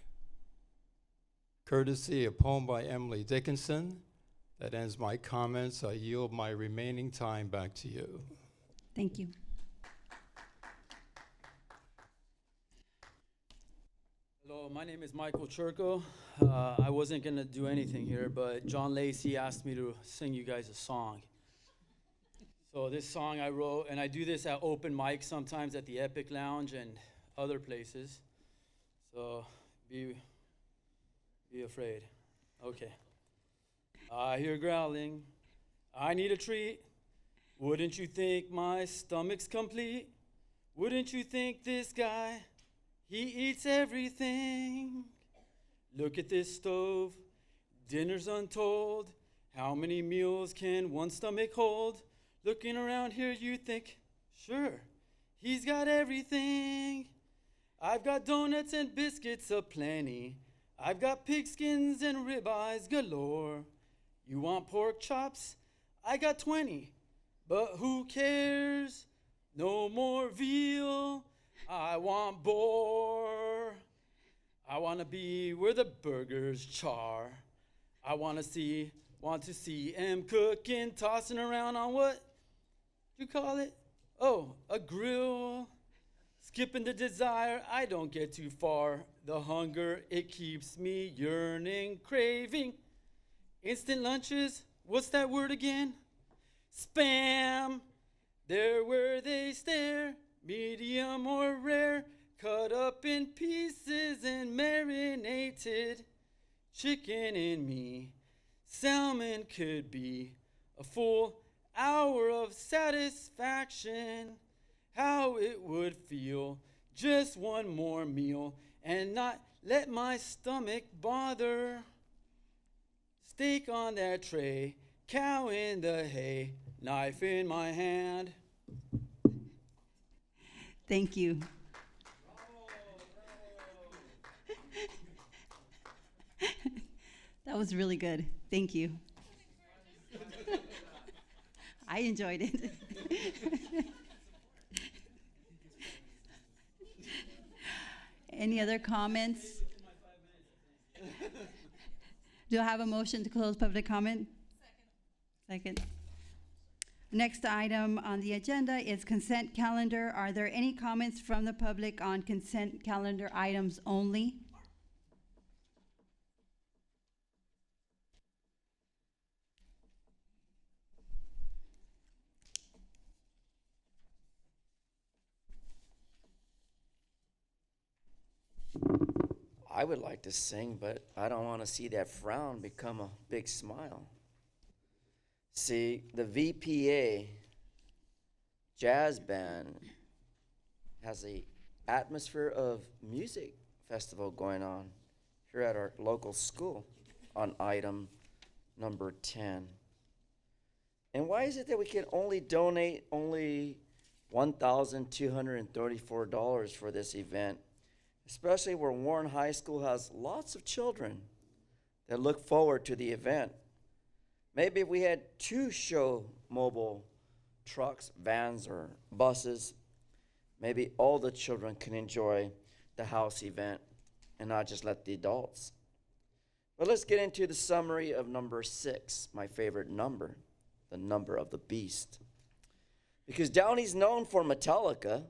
Courtesy, a poem by Emily Dickinson. That ends my comments. I yield my remaining time back to you. Thank you. Hello, my name is Michael Churko. I wasn't going to do anything here, but John Lacey asked me to sing you guys a song. So this song I wrote, and I do this at open mic sometimes at the Epic Lounge and other places. So be afraid. Okay. I hear growling. I need a treat. Wouldn't you think my stomach's complete? Wouldn't you think this guy, he eats everything? Look at this stove. Dinner's untold. How many meals can one stomach hold? Looking around here, you think, sure, he's got everything. I've got donuts and biscuits aplenty. I've got pigskins and ribeyes galore. You want pork chops? I got 20. But who cares? No more veal. I want boar. I want to be where the burgers char. I want to see M cooking, tossing around on what you call it? Oh, a grill. Skipping the desire, I don't get too far. The hunger, it keeps me yearning, craving. Instant lunches, what's that word again? Spam. There where they stare, medium or rare, cut up in pieces and marinated. Chicken in me, salmon could be a full hour of satisfaction. How it would feel, just one more meal, and not let my stomach bother. Steak on that tray, cow in the hay, knife in my hand. Thank you. That was really good. Thank you. I enjoyed it. Any other comments? Do I have a motion to close public comment? Second. Next item on the agenda is consent calendar. Are there any comments from the public on consent calendar items only? I would like to sing, but I don't want to see that frown become a big smile. See, the VPA Jazz Band has a atmosphere of music festival going on here at our local school on item number 10. And why is it that we can only donate $1,234 for this event? Especially where Warren High School has lots of children that look forward to the event. Maybe if we had 2 show mobile trucks, vans, or buses, maybe all the children can enjoy the house event and not just let the adults. But let's get into the summary of number 6, my favorite number, the number of the beast. Because Downey's known for Metallica,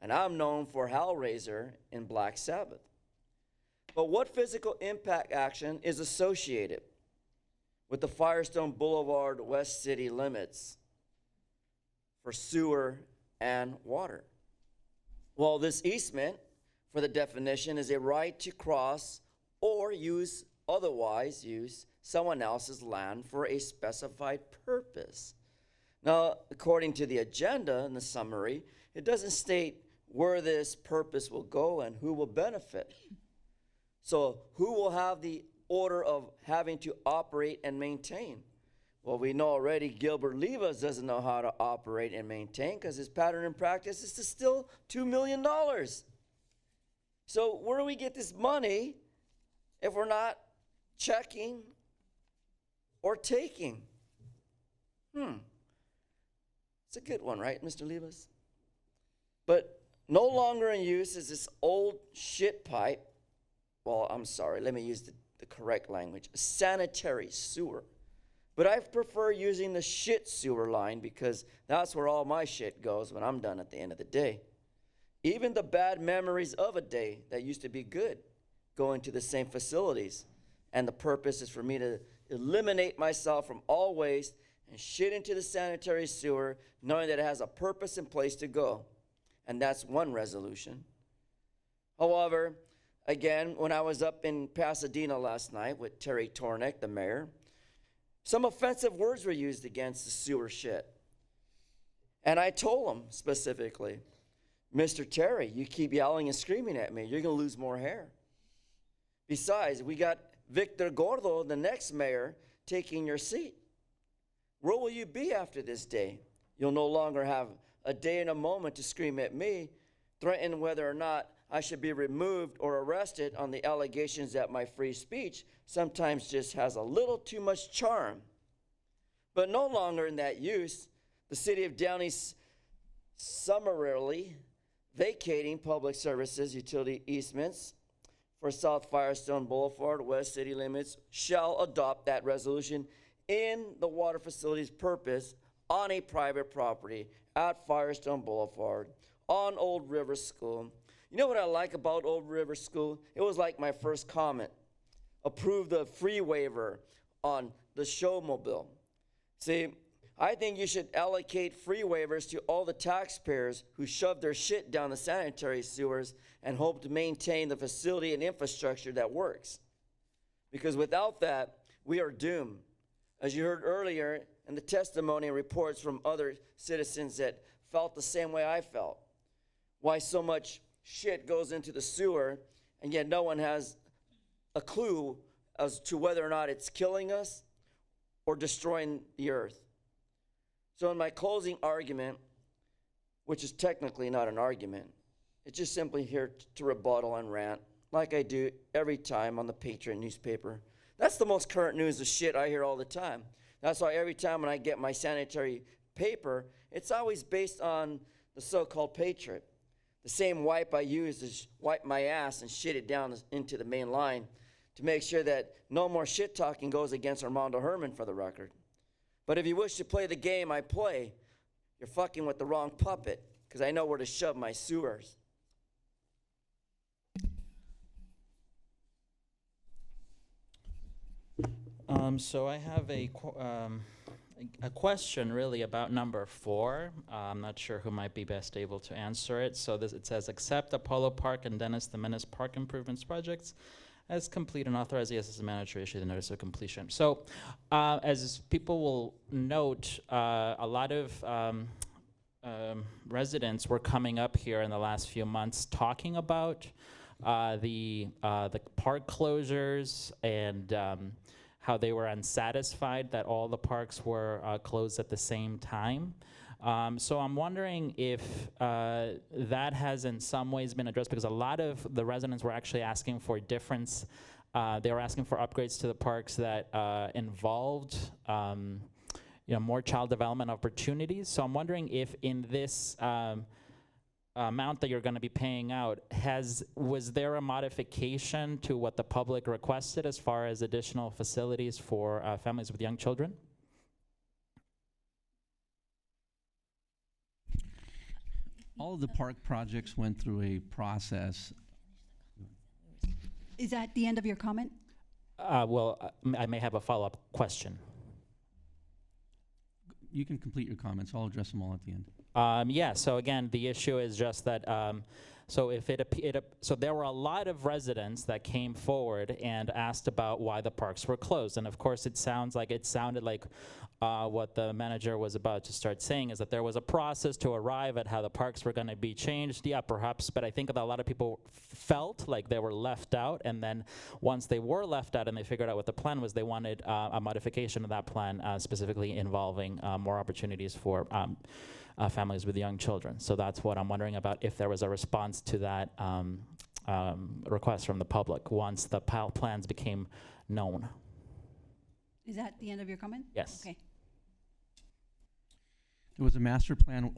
and I'm known for Hellraiser in Black Sabbath. But what physical impact action is associated with the Firestone Boulevard West City limits for sewer and water? Well, this easement, for the definition, is a right to cross or otherwise use someone else's land for a specified purpose. Now, according to the agenda in the summary, it doesn't state where this purpose will go and who will benefit. So who will have the order of having to operate and maintain? Well, we know already Gilbert Levas doesn't know how to operate and maintain because his pattern and practice is to steal $2 million. So where do we get this money if we're not checking or taking? It's a good one, right, Mr. Levas? But no longer in use is this old shit pipe. Well, I'm sorry, let me use the correct language. A sanitary sewer. But I prefer using the shit sewer line because that's where all my shit goes when I'm done at the end of the day. Even the bad memories of a day that used to be good go into the same facilities. And the purpose is for me to eliminate myself from all waste and shit into the sanitary sewer, knowing that it has a purpose and place to go. And that's one resolution. However, again, when I was up in Pasadena last night with Terry Tornek, the mayor, some offensive words were used against the sewer shit. And I told him specifically, Mr. Terry, you keep yelling and screaming at me, you're going to lose more hair. Besides, we got Victor Gordo, the next mayor, taking your seat. Where will you be after this day? You'll no longer have a day and a moment to scream at me, threaten whether or not I should be removed or arrested on the allegations that my free speech sometimes just has a little too much charm. But no longer in that use, the city of Downey summarily vacating public services utility easements for South Firestone Boulevard, West City Limits, shall adopt that resolution in the water facility's purpose on a private property at Firestone Boulevard on Old River School. You know what I like about Old River School? It was like my first comment. Approve the free waiver on the showmobile. See, I think you should allocate free waivers to all the taxpayers who shove their shit down the sanitary sewers and hope to maintain the facility and infrastructure that works. Because without that, we are doomed. As you heard earlier in the testimony and reports from other citizens that felt the same way I felt. Why so much shit goes into the sewer and yet no one has a clue as to whether or not it's killing us or destroying the earth. So in my closing argument, which is technically not an argument, it's just simply here to rebuttal and rant, like I do every time on the Patriot newspaper. That's the most current news of shit I hear all the time. That's why every time when I get my sanitary paper, it's always based on the so-called Patriot. The same wipe I use is wipe my ass and shit it down into the main line to make sure that no more shit talking goes against Armando Herman, for the record. But if you wish to play the game I play, you're fucking with the wrong puppet, because I know where to shove my sewers. So I have a question really about number 4. I'm not sure who might be best able to answer it. So it says, accept Apollo Park and Dennis the Menace Park improvements projects as complete and authorize the assistant manager to issue the notice of completion. So as people will note, a lot of residents were coming up here in the last few months talking about the park closures and how they were unsatisfied that all the parks were closed at the same time. So I'm wondering if that has in some ways been addressed, because a lot of the residents were actually asking for difference. They were asking for upgrades to the parks that involved more child development opportunities. So I'm wondering if in this amount that you're going to be paying out, was there a modification to what the public requested as far as additional facilities for families with young children? All of the park projects went through a process. Is that the end of your comment? Well, I may have a follow-up question. You can complete your comments. I'll address them all at the end. Yeah, so again, the issue is just that, So if so there were a lot of residents that came forward and asked about why the parks were closed. And of course, it sounded like what the manager was about to start saying is that there was a process to arrive at how the parks were going to be changed. Yeah, perhaps, but I think that a lot of people felt like they were left out. And then once they were left out and they figured out what the plan was, they wanted a modification of that plan, specifically involving more opportunities for families with young children. So that's what I'm wondering about, if there was a response to that request from the public once the plans became known. Is that the end of your comment? Yes. Okay. There was a master plan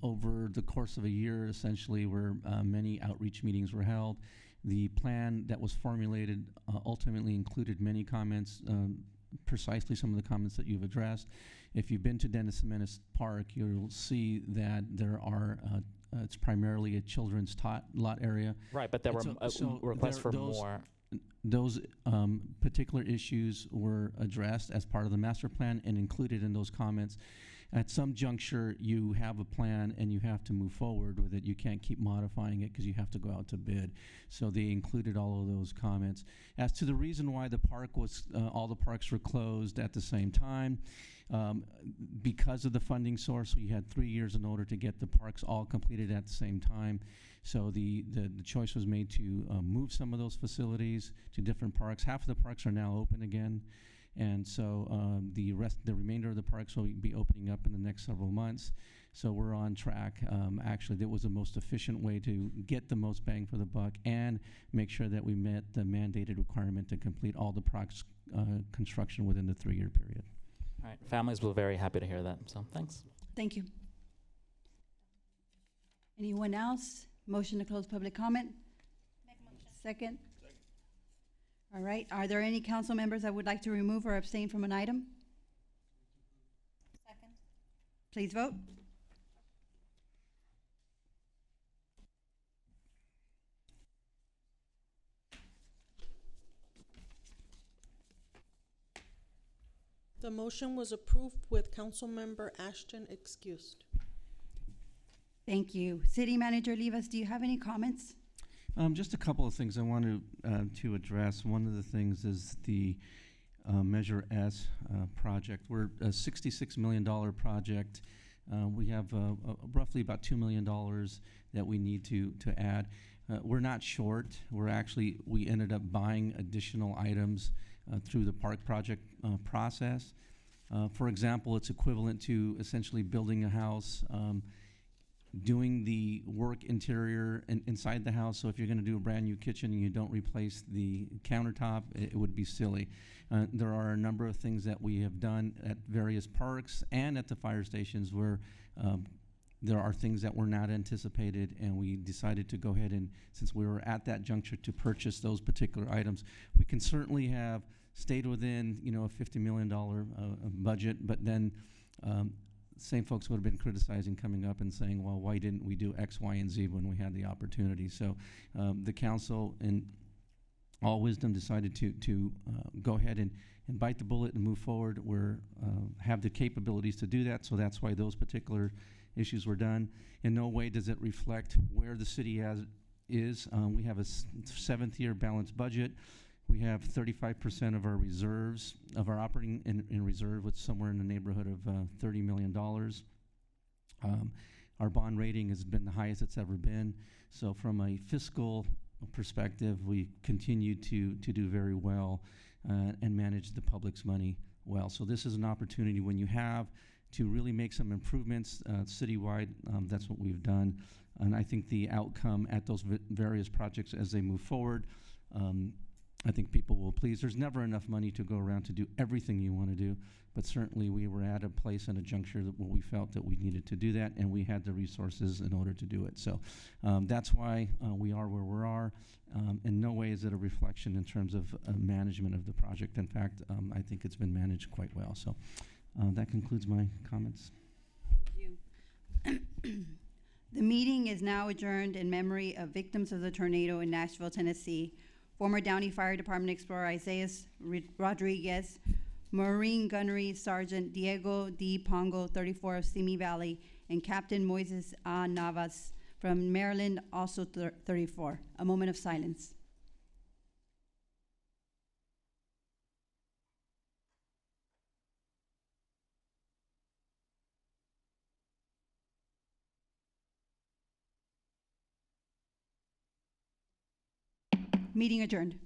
over the course of a year, essentially, where many outreach meetings were held. The plan that was formulated ultimately included many comments, precisely some of the comments that you've addressed. If you've been to Dennis Jimenez Park, you'll see that there are, it's primarily a children's lot area. Right, but there were requests for more. Those particular issues were addressed as part of the master plan and included in those comments. At some juncture, you have a plan and you have to move forward with it. You can't keep modifying it because you have to go out to bid. So they included all of those comments. As to the reason why the park was, all the parks were closed at the same time, because of the funding source, we had 3 years in order to get the parks all completed at the same time. So the choice was made to move some of those facilities to different parks. Half of the parks are now open again. And so the remainder of the parks will be opening up in the next several months. So we're on track. Actually, that was the most efficient way to get the most bang for the buck and make sure that we met the mandated requirement to complete all the parks construction within the 3-year period. All right, families will be very happy to hear that, so thanks. Thank you. Anyone else? Motion to close public comment? Second? All right, are there any council members that would like to remove or abstain from an item? Second. Please vote. The motion was approved with Councilmember Ashton excused. Thank you. City Manager Livas, do you have any comments? Just a couple of things I want to address. One of the things is the Measure S project. We're a $66 million project. We have roughly about $2 million that we need to add. We're not short. We ended up buying additional items through the park project process. For example, it's equivalent to essentially building a house, doing the work interior and inside the house. So if you're going to do a brand new kitchen and you don't replace the countertop, it would be silly. There are a number of things that we have done at various parks and at the fire stations where there are things that were not anticipated, and we decided to go ahead and, since we were at that juncture, to purchase those particular items. We can certainly have stayed within, a $50 million budget, but then same folks would have been criticizing coming up and saying, well, why didn't we do X, Y, and Z when we had the opportunity? So the council, in all wisdom, decided to go ahead and bite the bullet and move forward. We have the capabilities to do that, so that's why those particular issues were done. In no way does it reflect where the city is. We have a 7th-year balanced budget. We have 35% of our reserves, of our operating in reserve, which is somewhere in the neighborhood of $30 million. Our bond rating has been the highest it's ever been. So from a fiscal perspective, we continue to do very well and manage the public's money well. So this is an opportunity when you have to really make some improvements citywide. That's what we've done. And I think the outcome at those various projects as they move forward, I think people will please. There's never enough money to go around to do everything you want to do, but certainly we were at a place and a juncture where we felt that we needed to do that, and we had the resources in order to do it. So that's why we are where we are. In no way is it a reflection in terms of management of the project. In fact, I think it's been managed quite well. So that concludes my comments. Thank you. The meeting is now adjourned in memory of victims of the tornado in Nashville, Tennessee. Former Downey Fire Department Explorer Isaiah Rodriguez, Marine Gunnery Sergeant Diego D. Pongo, 34 of Simi Valley, and Captain Moises A. Navas, From Maryland, also 34. A moment of silence. Meeting adjourned.